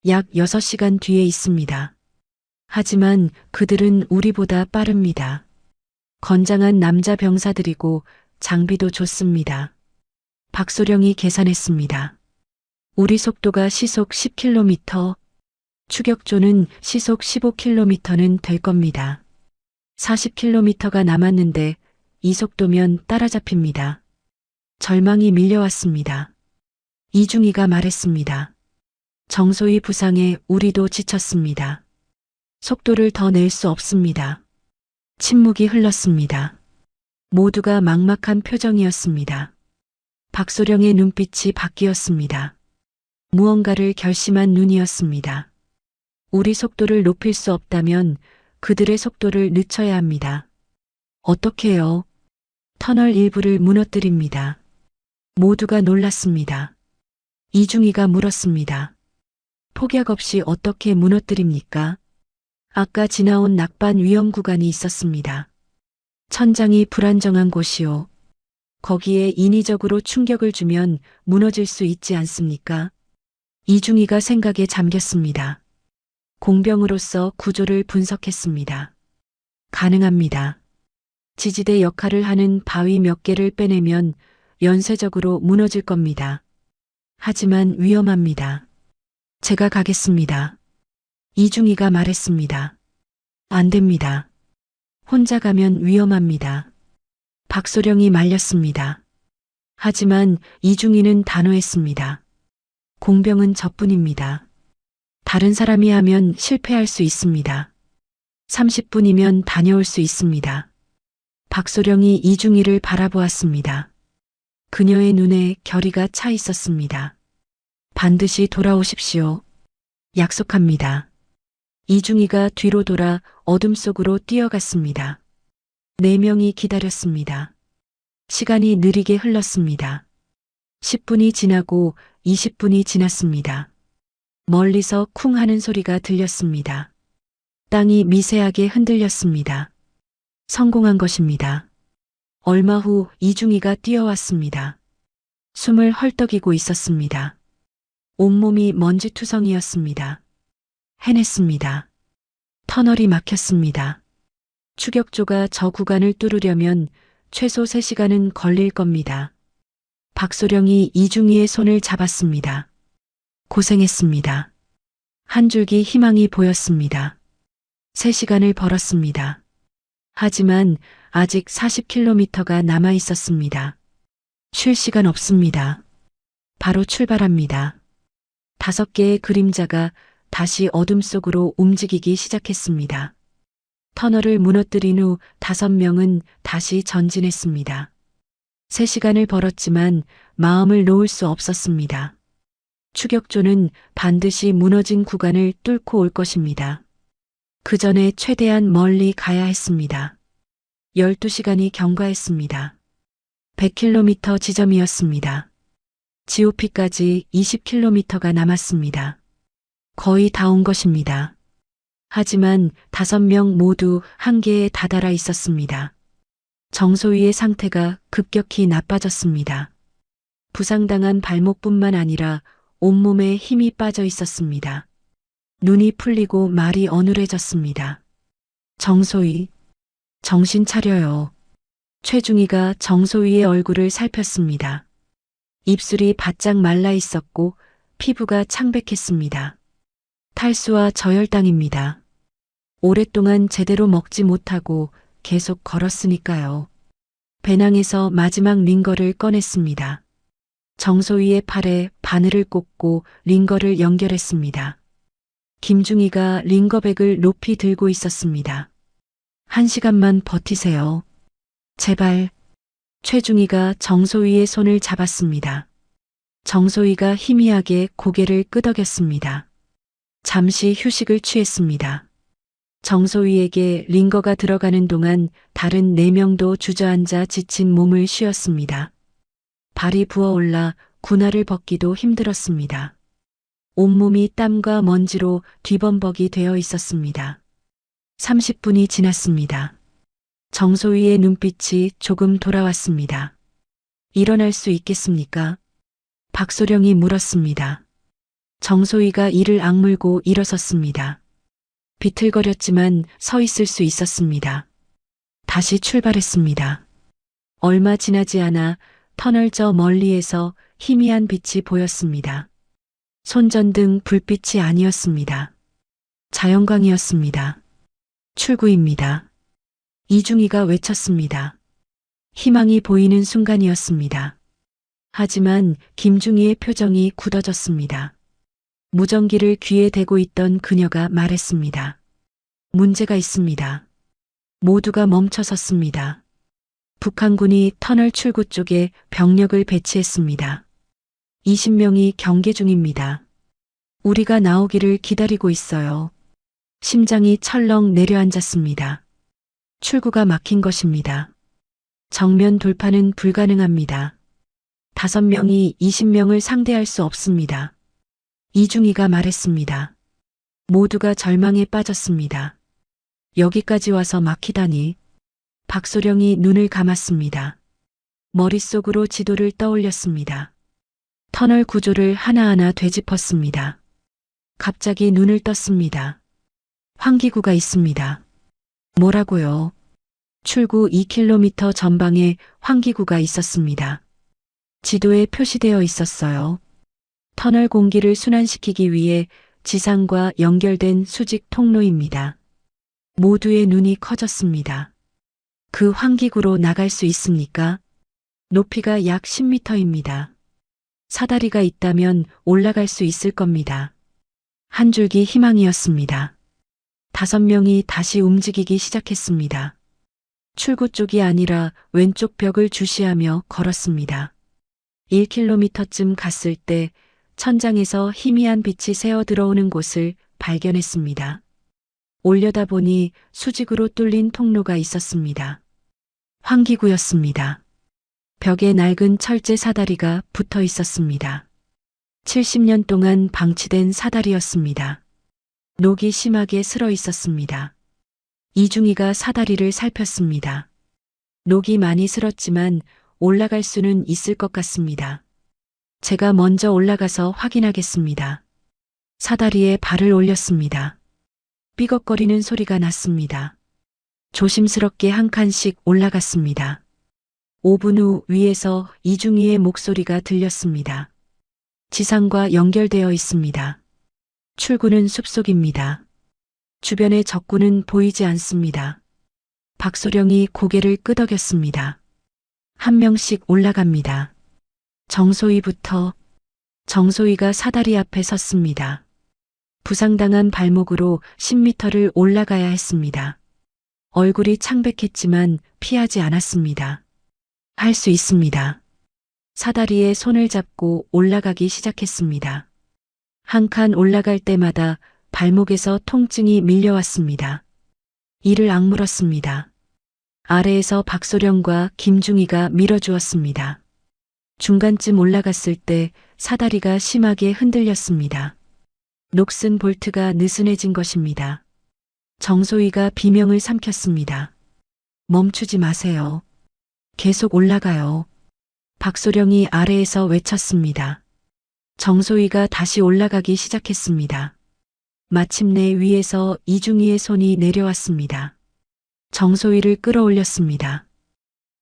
약 6시간 뒤에 있습니다. 하지만 그들은 우리보다 빠릅니다. 건장한 남자 병사들이고 장비도 좋습니다. 박소령이 계산했습니다. 우리 속도가 시속 10km, 추격조는 시속 15km는 될 겁니다. 40km가 남았는데 이 속도면 따라잡힙니다. 절망이 밀려왔습니다. 이중희가 말했습니다. 정소희 부상에 우리도 지쳤습니다. 속도를 더 낼 수 없습니다. 침묵이 흘렀습니다. 모두가 막막한 표정이었습니다. 박소령의 눈빛이 바뀌었습니다. 무언가를 결심한 눈이었습니다. 우리 속도를 높일 수 없다면 그들의 속도를 늦춰야 합니다. 어떻게 해요? 터널 일부를 무너뜨립니다. 모두가 놀랐습니다. 이중희가 물었습니다. 폭약 없이 어떻게 무너뜨립니까? 아까 지나온 낙반 위험 구간이 있었습니다. 천장이 불안정한 곳이요. 거기에 인위적으로 충격을 주면 무너질 수 있지 않습니까? 이중희가 생각에 잠겼습니다. 공병으로서 구조를 분석했습니다. 가능합니다. 지지대 역할을 하는 바위 몇 개를 빼내면 연쇄적으로 무너질 겁니다. 하지만 위험합니다. 제가 가겠습니다. 이중희가 말했습니다. 안 됩니다. 혼자 가면 위험합니다. 박소령이 말렸습니다. 하지만 이중희는 단호했습니다. 공병은 저뿐입니다. 다른 사람이 하면 실패할 수 있습니다. 30분이면 다녀올 수 있습니다. 박소령이 이중희를 바라보았습니다. 그녀의 눈에 결의가 차 있었습니다. 반드시 돌아오십시오. 약속합니다. 이중희가 뒤로 돌아 어둠 속으로 뛰어갔습니다. 4명이 기다렸습니다. 시간이 느리게 흘렀습니다. 10분이 지나고 20분이 지났습니다. 멀리서 쿵 하는 소리가 들렸습니다. 땅이 미세하게 흔들렸습니다. 성공한 것입니다. 얼마 후 이중희가 뛰어왔습니다. 숨을 헐떡이고 있었습니다. 온몸이 먼지투성이었습니다. 해냈습니다. 터널이 막혔습니다. 추격조가 저 구간을 뚫으려면 최소 3시간은 걸릴 겁니다. 박소령이 이중희의 손을 잡았습니다. 고생했습니다. 한 줄기 희망이 보였습니다. 3시간을 벌었습니다. 하지만 아직 40km가 남아 있었습니다. 쉴 시간 없습니다. 바로 출발합니다. 5개의 그림자가 다시 어둠 속으로 움직이기 시작했습니다. 터널을 무너뜨린 후 5명은 다시 전진했습니다. 3시간을 벌었지만 마음을 놓을 수 없었습니다. 추격조는 반드시 무너진 구간을 뚫고 올 것입니다. 그 전에 최대한 멀리 가야 했습니다. 12시간이 경과했습니다. 100km 지점이었습니다. GOP까지 20km가 남았습니다. 거의 다 온 것입니다. 하지만 5명 모두 한계에 다다라 있었습니다. 정소희의 상태가 급격히 나빠졌습니다. 부상당한 발목뿐만 아니라 온몸에 힘이 빠져 있었습니다. 눈이 풀리고 말이 어눌해졌습니다. 정소희, 정신 차려요. 최중희가 정소희의 얼굴을 살폈습니다. 입술이 바짝 말라 있었고 피부가 창백했습니다. 탈수와 저혈당입니다. 오랫동안 제대로 먹지 못하고 계속 걸었으니까요. 배낭에서 마지막 링거를 꺼냈습니다. 정소희의 팔에 바늘을 꽂고 링거를 연결했습니다. 김중희가 링거백을 높이 들고 있었습니다. 1시간만 버티세요. 제발. 최중희가 정소희의 손을 잡았습니다. 정소희가 희미하게 고개를 끄덕였습니다. 잠시 휴식을 취했습니다. 정소희에게 링거가 들어가는 동안 다른 4명도 주저앉아 지친 몸을 쉬었습니다. 발이 부어올라 군화를 벗기도 힘들었습니다. 온몸이 땀과 먼지로 뒤범벅이 되어 있었습니다. 30분이 지났습니다. 정소희의 눈빛이 조금 돌아왔습니다. 일어날 수 있겠습니까? 박소령이 물었습니다. 정소희가 이를 악물고 일어섰습니다. 비틀거렸지만 서 있을 수 있었습니다. 다시 출발했습니다. 얼마 지나지 않아 터널 저 멀리에서 희미한 빛이 보였습니다. 손전등 불빛이 아니었습니다. 자연광이었습니다. 출구입니다. 이중희가 외쳤습니다. 희망이 보이는 순간이었습니다. 하지만 김중희의 표정이 굳어졌습니다. 무전기를 귀에 대고 있던 그녀가 말했습니다. 문제가 있습니다. 모두가 멈춰섰습니다. 북한군이 터널 출구 쪽에 병력을 배치했습니다. 20명이 경계 중입니다. 우리가 나오기를 기다리고 있어요. 심장이 철렁 내려앉았습니다. 출구가 막힌 것입니다. 정면 돌파는 불가능합니다. 5명이 20명을 상대할 수 없습니다. 이중희가 말했습니다. 모두가 절망에 빠졌습니다. 여기까지 와서 막히다니. 박소령이 눈을 감았습니다. 머릿속으로 지도를 떠올렸습니다. 터널 구조를 하나하나 되짚었습니다. 갑자기 눈을 떴습니다. 환기구가 있습니다. 뭐라고요? 출구 2km 전방에 환기구가 있었습니다. 지도에 표시되어 있었어요. 터널 공기를 순환시키기 위해 지상과 연결된 수직 통로입니다. 모두의 눈이 커졌습니다. 그 환기구로 나갈 수 있습니까? 높이가 약 10m입니다. 사다리가 있다면 올라갈 수 있을 겁니다. 한 줄기 희망이었습니다. 5명이 다시 움직이기 시작했습니다. 출구 쪽이 아니라 왼쪽 벽을 주시하며 걸었습니다. 1km쯤 갔을 때 천장에서 희미한 빛이 새어 들어오는 곳을 발견했습니다. 올려다보니 수직으로 뚫린 통로가 있었습니다. 환기구였습니다. 벽에 낡은 철제 사다리가 붙어 있었습니다. 70년 동안 방치된 사다리였습니다. 녹이 심하게 슬어 있었습니다. 이중희가 사다리를 살폈습니다. 녹이 많이 슬었지만 올라갈 수는 있을 것 같습니다. 제가 먼저 올라가서 확인하겠습니다. 사다리에 발을 올렸습니다. 삐걱거리는 소리가 났습니다. 조심스럽게 한 칸씩 올라갔습니다. 5분 후 위에서 이중희의 목소리가 들렸습니다. 지상과 연결되어 있습니다. 출구는 숲속입니다. 주변의 적군은 보이지 않습니다. 박소령이 고개를 끄덕였습니다. 한 명씩 올라갑니다. 정소희부터. 정소희가 사다리 앞에 섰습니다. 부상당한 발목으로 10m를 올라가야 했습니다. 얼굴이 창백했지만 피하지 않았습니다. 할 수 있습니다. 사다리에 손을 잡고 올라가기 시작했습니다. 한 칸 올라갈 때마다 발목에서 통증이 밀려왔습니다. 이를 악물었습니다. 아래에서 박소령과 김중희가 밀어주었습니다. 중간쯤 올라갔을 때 사다리가 심하게 흔들렸습니다. 녹슨 볼트가 느슨해진 것입니다. 정소희가 비명을 삼켰습니다. 멈추지 마세요. 계속 올라가요. 박소령이 아래에서 외쳤습니다. 정소희가 다시 올라가기 시작했습니다. 마침내 위에서 이중희의 손이 내려왔습니다. 정소희를 끌어올렸습니다.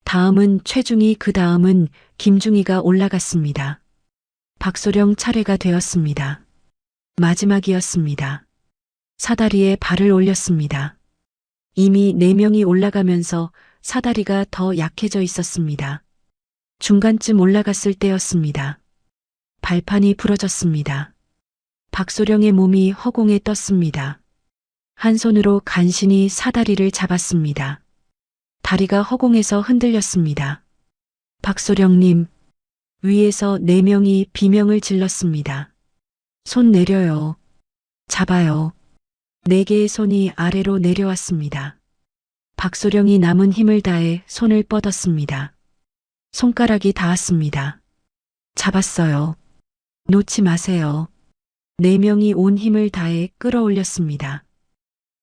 다음은 최중희, 그 다음은 김중희가 올라갔습니다. 박소령 차례가 되었습니다. 마지막이었습니다. 사다리에 발을 올렸습니다. 이미 4명이 올라가면서 사다리가 더 약해져 있었습니다. 중간쯤 올라갔을 때였습니다. 발판이 부러졌습니다. 박소령의 몸이 허공에 떴습니다. 한 손으로 간신히 사다리를 잡았습니다. 다리가 허공에서 흔들렸습니다. 박소령님, 위에서 4명이 비명을 질렀습니다. 손 내려요. 잡아요. 4개의 손이 아래로 내려왔습니다. 박소령이 남은 힘을 다해 손을 뻗었습니다. 손가락이 닿았습니다. 잡았어요. 놓지 마세요. 4명이 온 힘을 다해 끌어올렸습니다.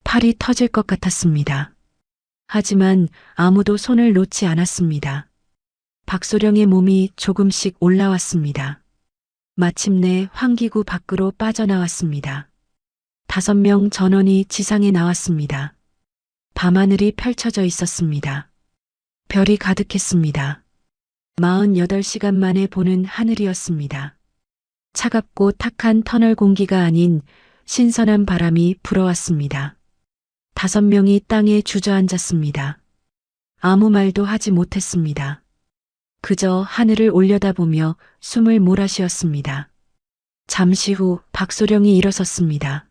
팔이 터질 것 같았습니다. 하지만 아무도 손을 놓지 않았습니다. 박소령의 몸이 조금씩 올라왔습니다. 마침내 환기구 밖으로 빠져나왔습니다. 5명 전원이 지상에 나왔습니다. 밤하늘이 펼쳐져 있었습니다. 별이 가득했습니다. 48시간 만에 보는 하늘이었습니다. 차갑고 탁한 터널 공기가 아닌 신선한 바람이 불어왔습니다. 5명이 땅에 주저앉았습니다. 아무 말도 하지 못했습니다. 그저 하늘을 올려다보며 숨을 몰아쉬었습니다. 잠시 후 박소령이 일어섰습니다.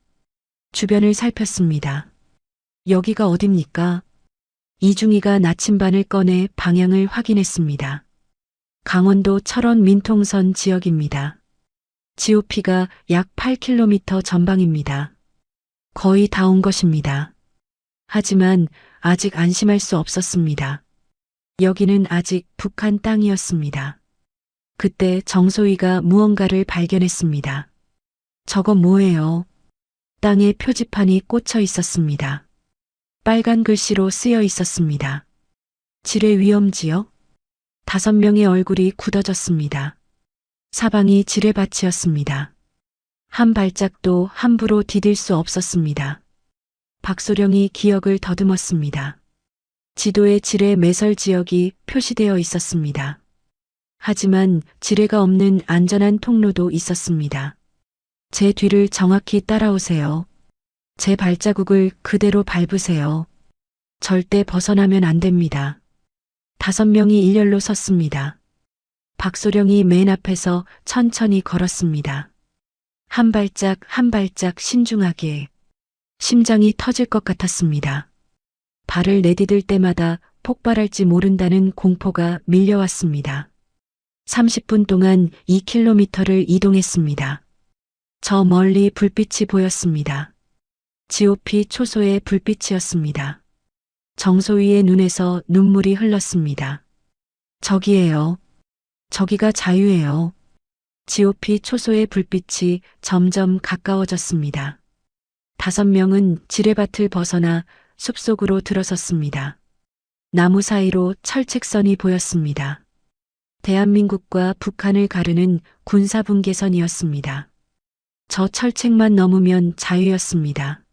주변을 살폈습니다. 여기가 어딥니까? 이중이가 나침반을 꺼내 방향을 확인했습니다. 강원도 철원 민통선 지역입니다. GOP가 약 8km 전방입니다. 거의 다 온 것입니다. 하지만 아직 안심할 수 없었습니다. 여기는 아직 북한 땅이었습니다. 그때 정소희가 무언가를 발견했습니다. 저거 뭐예요? 땅에 표지판이 꽂혀 있었습니다. 빨간 글씨로 쓰여 있었습니다. 지뢰 위험지역? 5명의 얼굴이 굳어졌습니다. 사방이 지뢰밭이었습니다. 한 발짝도 함부로 디딜 수 없었습니다. 박소령이 기억을 더듬었습니다. 지도에 지뢰 매설 지역이 표시되어 있었습니다. 하지만 지뢰가 없는 안전한 통로도 있었습니다. 제 뒤를 정확히 따라오세요. 제 발자국을 그대로 밟으세요. 절대 벗어나면 안 됩니다. 5명이 일렬로 섰습니다. 박소령이 맨 앞에서 천천히 걸었습니다. 한 발짝 한 발짝 신중하게. 심장이 터질 것 같았습니다. 발을 내디딜 때마다 폭발할지 모른다는 공포가 밀려왔습니다. 30분 동안 2km를 이동했습니다. 저 멀리 불빛이 보였습니다. GOP 초소의 불빛이었습니다. 정소희의 눈에서 눈물이 흘렀습니다. 저기예요. 저기가 자유예요. GOP 초소의 불빛이 점점 가까워졌습니다. 5명은 지뢰밭을 벗어나 숲속으로 들어섰습니다. 나무 사이로 철책선이 보였습니다. 대한민국과 북한을 가르는 군사분계선이었습니다. 저 철책만 넘으면 자유였습니다.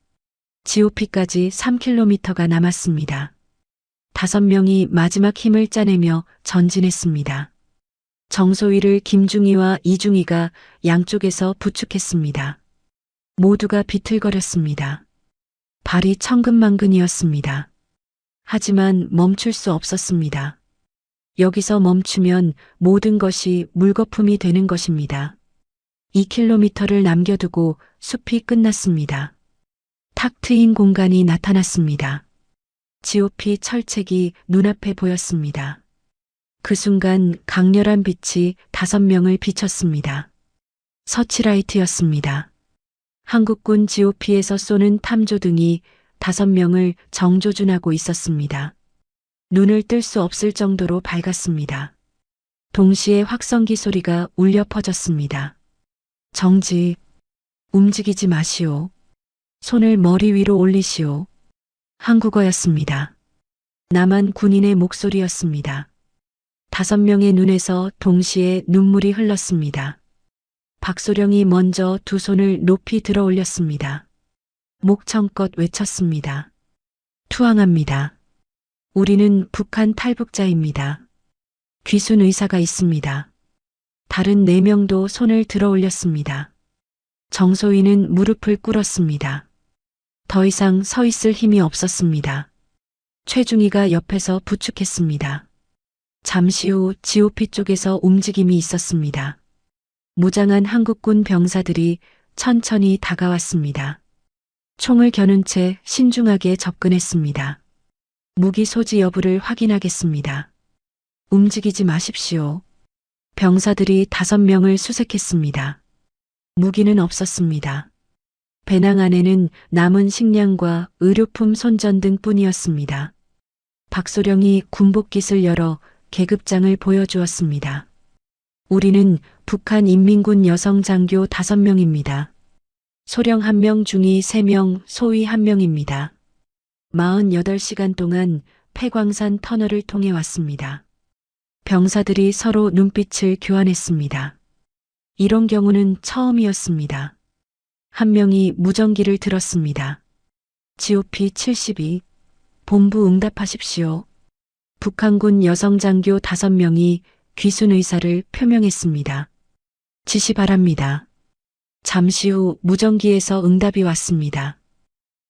GOP까지 3km가 남았습니다. 5명이 마지막 힘을 짜내며 전진했습니다. 정소희를 김중희와 이중희가 양쪽에서 부축했습니다. 모두가 비틀거렸습니다. 발이 천근만근이었습니다. 하지만 멈출 수 없었습니다. 여기서 멈추면 모든 것이 물거품이 되는 것입니다. 2km를 남겨두고 숲이 끝났습니다. 탁 트인 공간이 나타났습니다. GOP 철책이 눈앞에 보였습니다. 그 순간 강렬한 빛이 5명을 비췄습니다. 서치라이트였습니다. 한국군 GOP에서 쏘는 탐조등이 5명을 정조준하고 있었습니다. 눈을 뜰 수 없을 정도로 밝았습니다. 동시에 확성기 소리가 울려 퍼졌습니다. 정지, 움직이지 마시오. 손을 머리 위로 올리시오. 한국어였습니다. 남한 군인의 목소리였습니다. 5명의 눈에서 동시에 눈물이 흘렀습니다. 박소령이 먼저 2 손을 높이 들어 올렸습니다. 목청껏 외쳤습니다. 투항합니다. 우리는 북한 탈북자입니다. 귀순 의사가 있습니다. 다른 4명도 손을 들어 올렸습니다. 정소희는 무릎을 꿇었습니다. 더 이상 서 있을 힘이 없었습니다. 최중희가 옆에서 부축했습니다. 잠시 후 GOP 쪽에서 움직임이 있었습니다. 무장한 한국군 병사들이 천천히 다가왔습니다. 총을 겨눈 채 신중하게 접근했습니다. 무기 소지 여부를 확인하겠습니다. 움직이지 마십시오. 병사들이 5명을 수색했습니다. 무기는 없었습니다. 배낭 안에는 남은 식량과 의료품 손전 등뿐이었습니다. 박소령이 군복깃을 열어 계급장을 보여주었습니다. 우리는 북한 인민군 여성 장교 5명입니다. 소령 1명, 중위 3명, 소위 1명입니다. 48시간 동안 폐광산 터널을 통해 왔습니다. 병사들이 서로 눈빛을 교환했습니다. 이런 경우는 처음이었습니다. 한 명이 무전기를 들었습니다. GOP 72, 본부 응답하십시오. 북한군 여성 장교 5명이 귀순 의사를 표명했습니다. 지시 바랍니다. 잠시 후 무전기에서 응답이 왔습니다.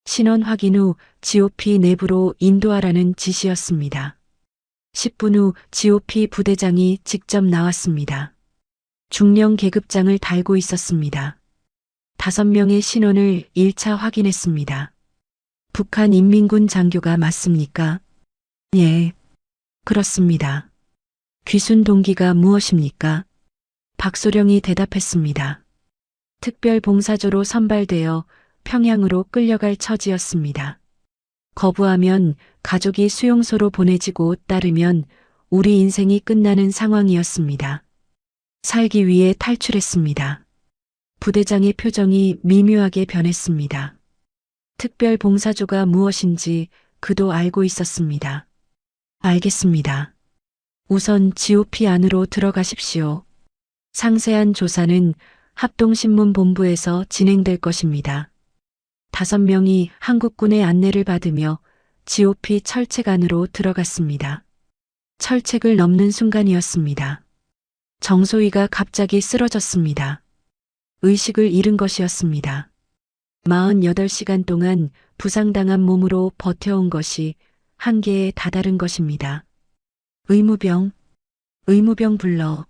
신원 확인 후 GOP 내부로 인도하라는 지시였습니다. 10분 후 GOP 부대장이 직접 나왔습니다. 중령 계급장을 달고 있었습니다. 5명의 신원을 1차 확인했습니다. 북한 인민군 장교가 맞습니까? 예, 그렇습니다. 귀순 동기가 무엇입니까? 박소령이 대답했습니다. 특별봉사조로 선발되어 평양으로 끌려갈 처지였습니다. 거부하면 가족이 수용소로 보내지고 따르면 우리 인생이 끝나는 상황이었습니다. 살기 위해 탈출했습니다. 부대장의 표정이 미묘하게 변했습니다. 특별봉사조가 무엇인지 그도 알고 있었습니다. 알겠습니다. 우선 GOP 안으로 들어가십시오. 상세한 조사는 합동신문본부에서 진행될 것입니다. 5명이 한국군의 안내를 받으며 GOP 철책 안으로 들어갔습니다. 철책을 넘는 순간이었습니다. 정소희가 갑자기 쓰러졌습니다. 의식을 잃은 것이었습니다. 48시간 동안 부상당한 몸으로 버텨온 것이 한계에 다다른 것입니다. 의무병 불러.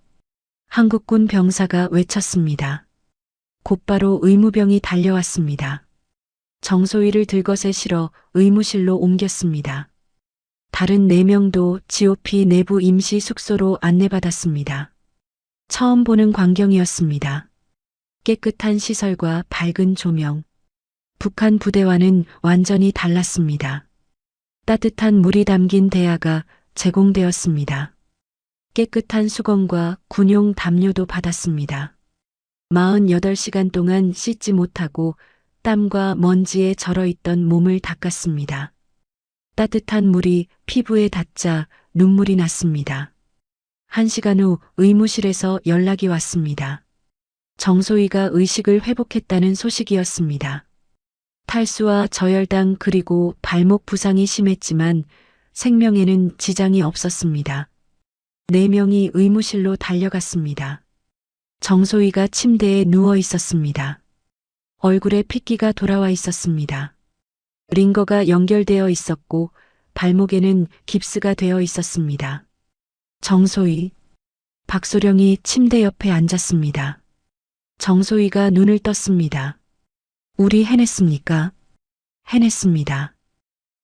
한국군 병사가 외쳤습니다. 곧바로 의무병이 달려왔습니다. 정소희를 들것에 실어 의무실로 옮겼습니다. 다른 4명도 GOP 내부 임시 숙소로 안내받았습니다. 처음 보는 광경이었습니다. 깨끗한 시설과 밝은 조명. 북한 부대와는 완전히 달랐습니다. 따뜻한 물이 담긴 대야가 제공되었습니다. 깨끗한 수건과 군용 담요도 받았습니다. 48시간 동안 씻지 못하고 땀과 먼지에 절어있던 몸을 닦았습니다. 따뜻한 물이 피부에 닿자 눈물이 났습니다. 1시간 후 의무실에서 연락이 왔습니다. 정소희가 의식을 회복했다는 소식이었습니다. 탈수와 저혈당 그리고 발목 부상이 심했지만 생명에는 지장이 없었습니다. 4명이 의무실로 달려갔습니다. 정소희가 침대에 누워 있었습니다. 얼굴에 핏기가 돌아와 있었습니다. 링거가 연결되어 있었고 발목에는 깁스가 되어 있었습니다. 정소희, 박소령이 침대 옆에 앉았습니다. 정소희가 눈을 떴습니다. 우리 해냈습니까? 해냈습니다.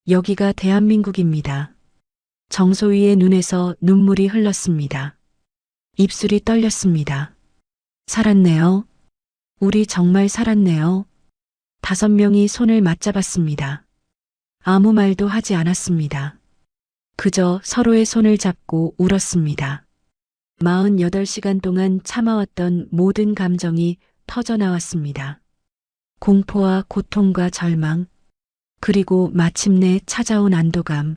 여기가 대한민국입니다. 정소희의 눈에서 눈물이 흘렀습니다. 입술이 떨렸습니다. 살았네요. 우리 정말 살았네요. 5명이 손을 맞잡았습니다. 아무 말도 하지 않았습니다. 그저 서로의 손을 잡고 울었습니다. 48시간 동안 참아왔던 모든 감정이 터져나왔습니다. 공포와 고통과 절망, 그리고 마침내 찾아온 안도감.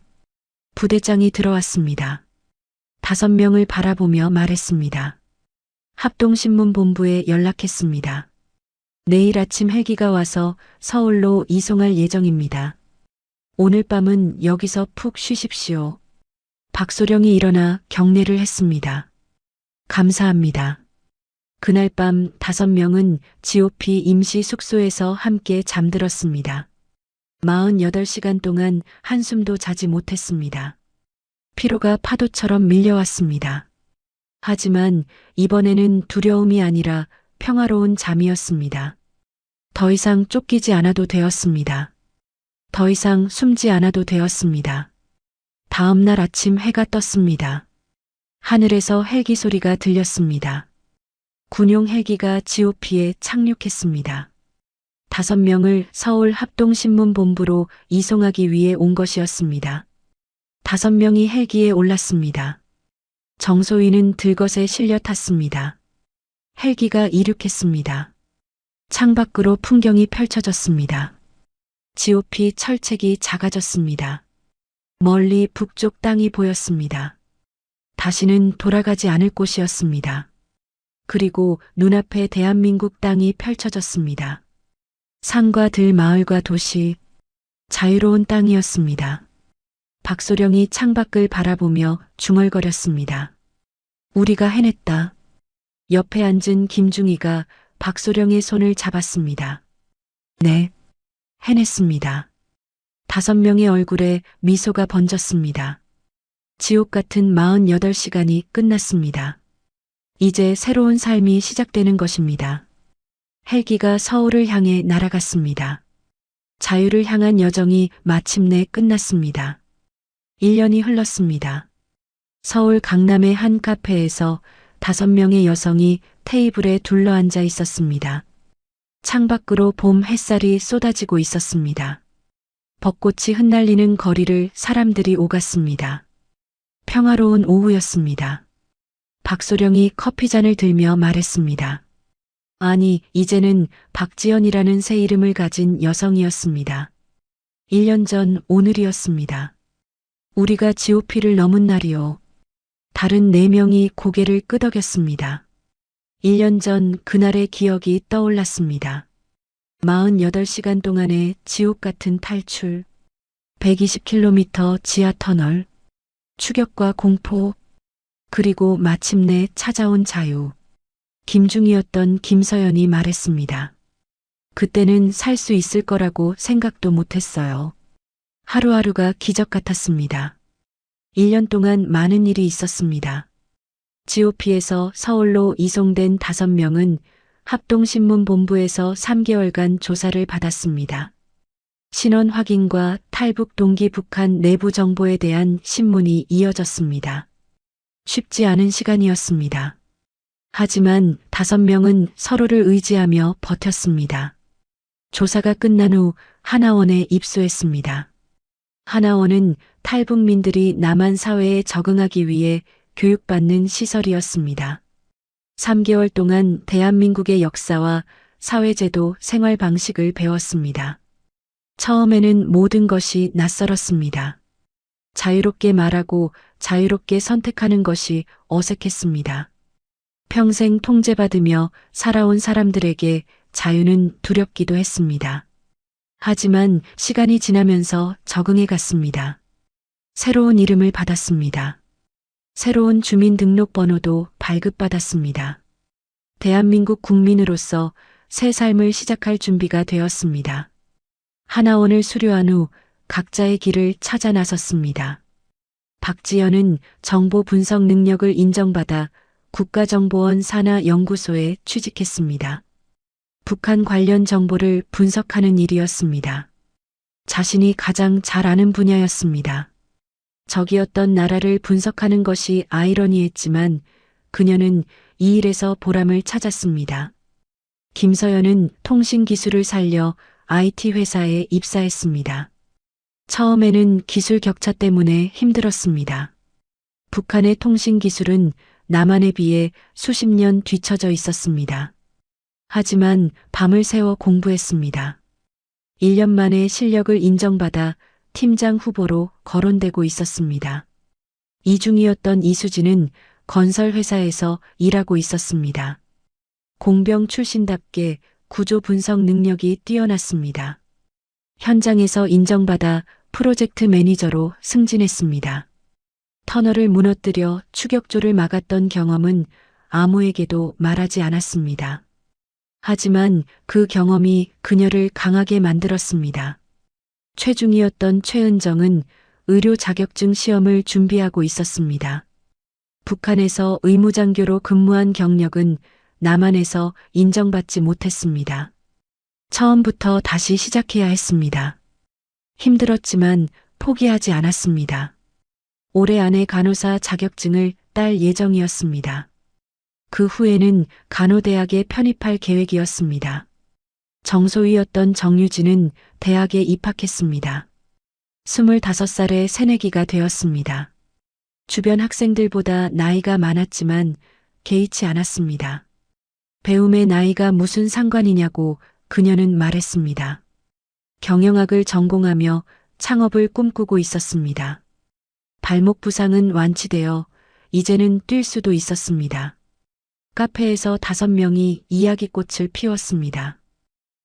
부대장이 들어왔습니다. 5명을 바라보며 말했습니다. 합동신문본부에 연락했습니다. 내일 아침 헬기가 와서 서울로 이송할 예정입니다. 오늘 밤은 여기서 푹 쉬십시오. 박소령이 일어나 경례를 했습니다. 감사합니다. 그날 밤 5명은 GOP 임시 숙소에서 함께 잠들었습니다. 48시간 동안 한숨도 자지 못했습니다. 피로가 파도처럼 밀려왔습니다. 하지만 이번에는 두려움이 아니라 평화로운 잠이었습니다. 더 이상 쫓기지 않아도 되었습니다. 더 이상 숨지 않아도 되었습니다. 다음 날 아침 해가 떴습니다. 하늘에서 헬기 소리가 들렸습니다. 군용 헬기가 GOP에 착륙했습니다. 5명을 서울 합동신문본부로 이송하기 위해 온 것이었습니다. 5명이 헬기에 올랐습니다. 정소희는 들것에 실려 탔습니다. 헬기가 이륙했습니다. 창밖으로 풍경이 펼쳐졌습니다. GOP 철책이 작아졌습니다. 멀리 북쪽 땅이 보였습니다. 다시는 돌아가지 않을 곳이었습니다. 그리고 눈앞에 대한민국 땅이 펼쳐졌습니다. 산과 들, 마을과 도시, 자유로운 땅이었습니다. 박소령이 창밖을 바라보며 중얼거렸습니다. 우리가 해냈다. 옆에 앉은 김중희가 박소령의 손을 잡았습니다. 네, 해냈습니다. 5명의 얼굴에 미소가 번졌습니다. 지옥 같은 48시간이 끝났습니다. 이제 새로운 삶이 시작되는 것입니다. 헬기가 서울을 향해 날아갔습니다. 자유를 향한 여정이 마침내 끝났습니다. 1년이 흘렀습니다. 서울 강남의 한 카페에서 5명의 여성이 테이블에 둘러앉아 있었습니다. 창밖으로 봄 햇살이 쏟아지고 있었습니다. 벚꽃이 흩날리는 거리를 사람들이 오갔습니다. 평화로운 오후였습니다. 박소령이 커피잔을 들며 말했습니다. 아니, 이제는 박지연이라는 새 이름을 가진 여성이었습니다. 1년 전 오늘이었습니다. 우리가 GOP를 넘은 날이요. 다른 4명이 고개를 끄덕였습니다. 1년 전 그날의 기억이 떠올랐습니다. 48시간 동안의 지옥 같은 탈출, 120km 지하 터널, 추격과 공포, 그리고 마침내 찾아온 자유. 김중희였던 김서연이 말했습니다. 그때는 살 수 있을 거라고 생각도 못했어요. 하루하루가 기적 같았습니다. 1년 동안 많은 일이 있었습니다. GOP에서 서울로 이송된 5명은 합동신문본부에서 3개월간 조사를 받았습니다. 신원 확인과 탈북 동기 북한 내부 정보에 대한 신문이 이어졌습니다. 쉽지 않은 시간이었습니다. 하지만 5명은 서로를 의지하며 버텼습니다. 조사가 끝난 후 하나원에 입소했습니다. 하나원은 탈북민들이 남한 사회에 적응하기 위해 교육받는 시설이었습니다. 3개월 동안 대한민국의 역사와 사회제도, 생활 방식을 배웠습니다. 처음에는 모든 것이 낯설었습니다. 자유롭게 말하고 자유롭게 선택하는 것이 어색했습니다. 평생 통제받으며 살아온 사람들에게 자유는 두렵기도 했습니다. 하지만 시간이 지나면서 적응해 갔습니다. 새로운 이름을 받았습니다. 새로운 주민등록번호도 발급받았습니다. 대한민국 국민으로서 새 삶을 시작할 준비가 되었습니다. 하나원을 수료한 후 각자의 길을 찾아 나섰습니다. 박지연은 정보 분석 능력을 인정받아 국가정보원 산하연구소에 취직했습니다. 북한 관련 정보를 분석하는 일이었습니다. 자신이 가장 잘 아는 분야였습니다. 적이었던 나라를 분석하는 것이 아이러니했지만 그녀는 이 일에서 보람을 찾았습니다. 김서연은 통신기술을 살려 IT 회사에 입사했습니다. 처음에는 기술 격차 때문에 힘들었습니다. 북한의 통신기술은 남한에 비해 수십 년 뒤처져 있었습니다. 하지만 밤을 새워 공부했습니다. 1년 만에 실력을 인정받아 팀장 후보로 거론되고 있었습니다. 이중이었던 이수진은 건설회사에서 일하고 있었습니다. 공병 출신답게 구조 분석 능력이 뛰어났습니다. 현장에서 인정받아 프로젝트 매니저로 승진했습니다. 터널을 무너뜨려 추격조를 막았던 경험은 아무에게도 말하지 않았습니다. 하지만 그 경험이 그녀를 강하게 만들었습니다. 최중이었던 최은정은 의료 자격증 시험을 준비하고 있었습니다. 북한에서 의무장교로 근무한 경력은 남한에서 인정받지 못했습니다. 처음부터 다시 시작해야 했습니다. 힘들었지만 포기하지 않았습니다. 올해 안에 간호사 자격증을 딸 예정이었습니다. 그 후에는 간호대학에 편입할 계획이었습니다. 정소위였던 정유진은 대학에 입학했습니다. 25살의 새내기가 되었습니다. 주변 학생들보다 나이가 많았지만 개의치 않았습니다. 배움의 나이가 무슨 상관이냐고 그녀는 말했습니다. 경영학을 전공하며 창업을 꿈꾸고 있었습니다. 발목 부상은 완치되어 이제는 뛸 수도 있었습니다. 카페에서 5명이 이야기꽃을 피웠습니다.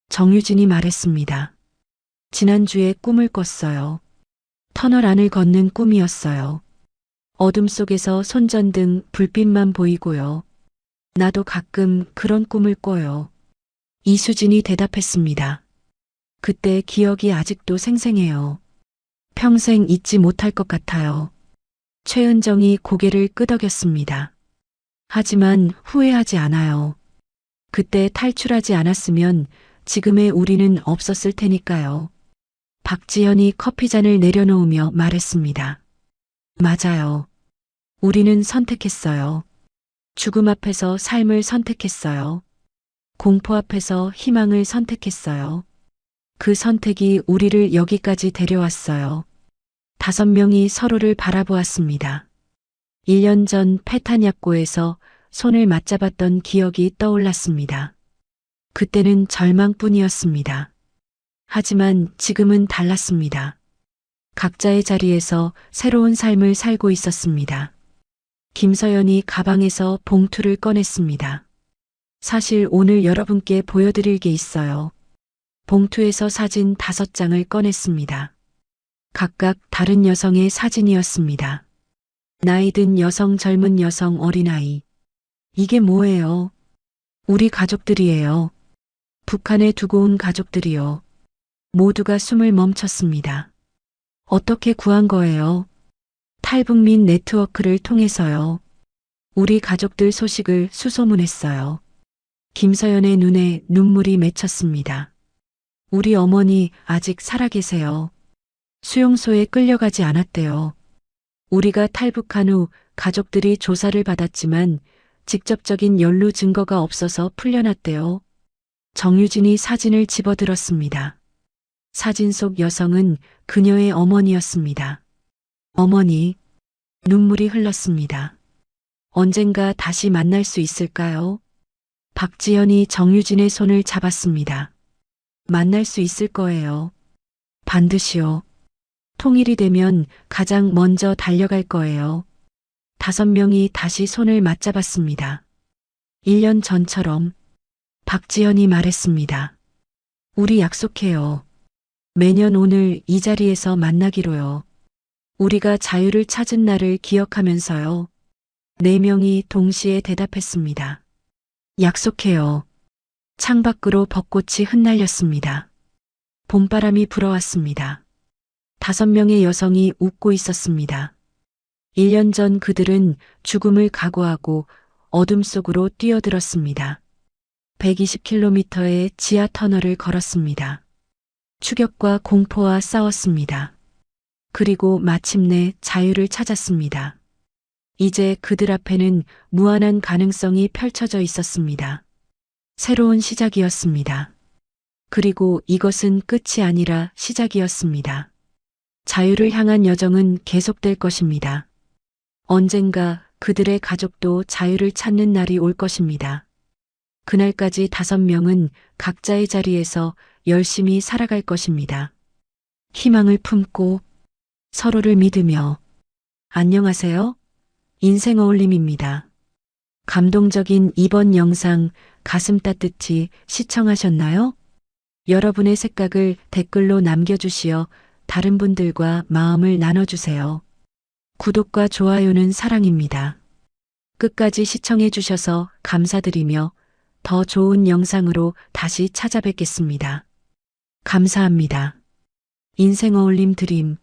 정유진이 말했습니다. 지난주에 꿈을 꿨어요. 터널 안을 걷는 꿈이었어요. 어둠 속에서 손전등 불빛만 보이고요. 나도 가끔 그런 꿈을 꿔요. 이수진이 대답했습니다. 그때 기억이 아직도 생생해요. 평생 잊지 못할 것 같아요. 최은정이 고개를 끄덕였습니다. 하지만 후회하지 않아요. 그때 탈출하지 않았으면 지금의 우리는 없었을 테니까요. 박지현이 커피잔을 내려놓으며 말했습니다. 맞아요. 우리는 선택했어요. 죽음 앞에서 삶을 선택했어요. 공포 앞에서 희망을 선택했어요. 그 선택이 우리를 여기까지 데려왔어요. 5명이 서로를 바라보았습니다. 1년 전 패탄약고에서 손을 맞잡았던 기억이 떠올랐습니다. 그때는 절망뿐이었습니다. 하지만 지금은 달랐습니다. 각자의 자리에서 새로운 삶을 살고 있었습니다. 김서연이 가방에서 봉투를 꺼냈습니다. 사실 오늘 여러분께 보여드릴 게 있어요. 봉투에서 사진 5장을 꺼냈습니다. 각각 다른 여성의 사진이었습니다. 나이든 여성, 젊은 여성, 어린아이. 이게 뭐예요? 우리 가족들이에요. 북한에 두고 온 가족들이요. 모두가 숨을 멈췄습니다. 어떻게 구한 거예요? 탈북민 네트워크를 통해서요. 우리 가족들 소식을 수소문했어요. 김서연의 눈에 눈물이 맺혔습니다. 우리 어머니 아직 살아계세요. 수용소에 끌려가지 않았대요. 우리가 탈북한 후 가족들이 조사를 받았지만 직접적인 연루 증거가 없어서 풀려났대요. 정유진이 사진을 집어들었습니다. 사진 속 여성은 그녀의 어머니였습니다. 어머니, 눈물이 흘렀습니다. 언젠가 다시 만날 수 있을까요? 박지현이 정유진의 손을 잡았습니다. 만날 수 있을 거예요. 반드시요. 통일이 되면 가장 먼저 달려갈 거예요. 5명이 다시 손을 맞잡았습니다. 1년 전처럼 박지현이 말했습니다. 우리 약속해요. 매년 오늘 이 자리에서 만나기로요. 우리가 자유를 찾은 날을 기억하면서요. 4명이 동시에 대답했습니다. 약속해요. 창밖으로 벚꽃이 흩날렸습니다. 봄바람이 불어왔습니다. 5명의 여성이 웃고 있었습니다. 1년 전 그들은 죽음을 각오하고 어둠 속으로 뛰어들었습니다. 120km의 지하 터널을 걸었습니다. 추격과 공포와 싸웠습니다. 그리고 마침내 자유를 찾았습니다. 이제 그들 앞에는 무한한 가능성이 펼쳐져 있었습니다. 새로운 시작이었습니다. 그리고 이것은 끝이 아니라 시작이었습니다. 자유를 향한 여정은 계속될 것입니다. 언젠가 그들의 가족도 자유를 찾는 날이 올 것입니다. 그날까지 5명은 각자의 자리에서 열심히 살아갈 것입니다. 희망을 품고 서로를 믿으며. 안녕하세요. 인생 어울림입니다. 감동적인 이번 영상 가슴 따뜻히 시청하셨나요? 여러분의 생각을 댓글로 남겨주시어 다른 분들과 마음을 나눠주세요. 구독과 좋아요는 사랑입니다. 끝까지 시청해 주셔서 감사드리며 더 좋은 영상으로 다시 찾아뵙겠습니다. 감사합니다. 인생 어울림 드림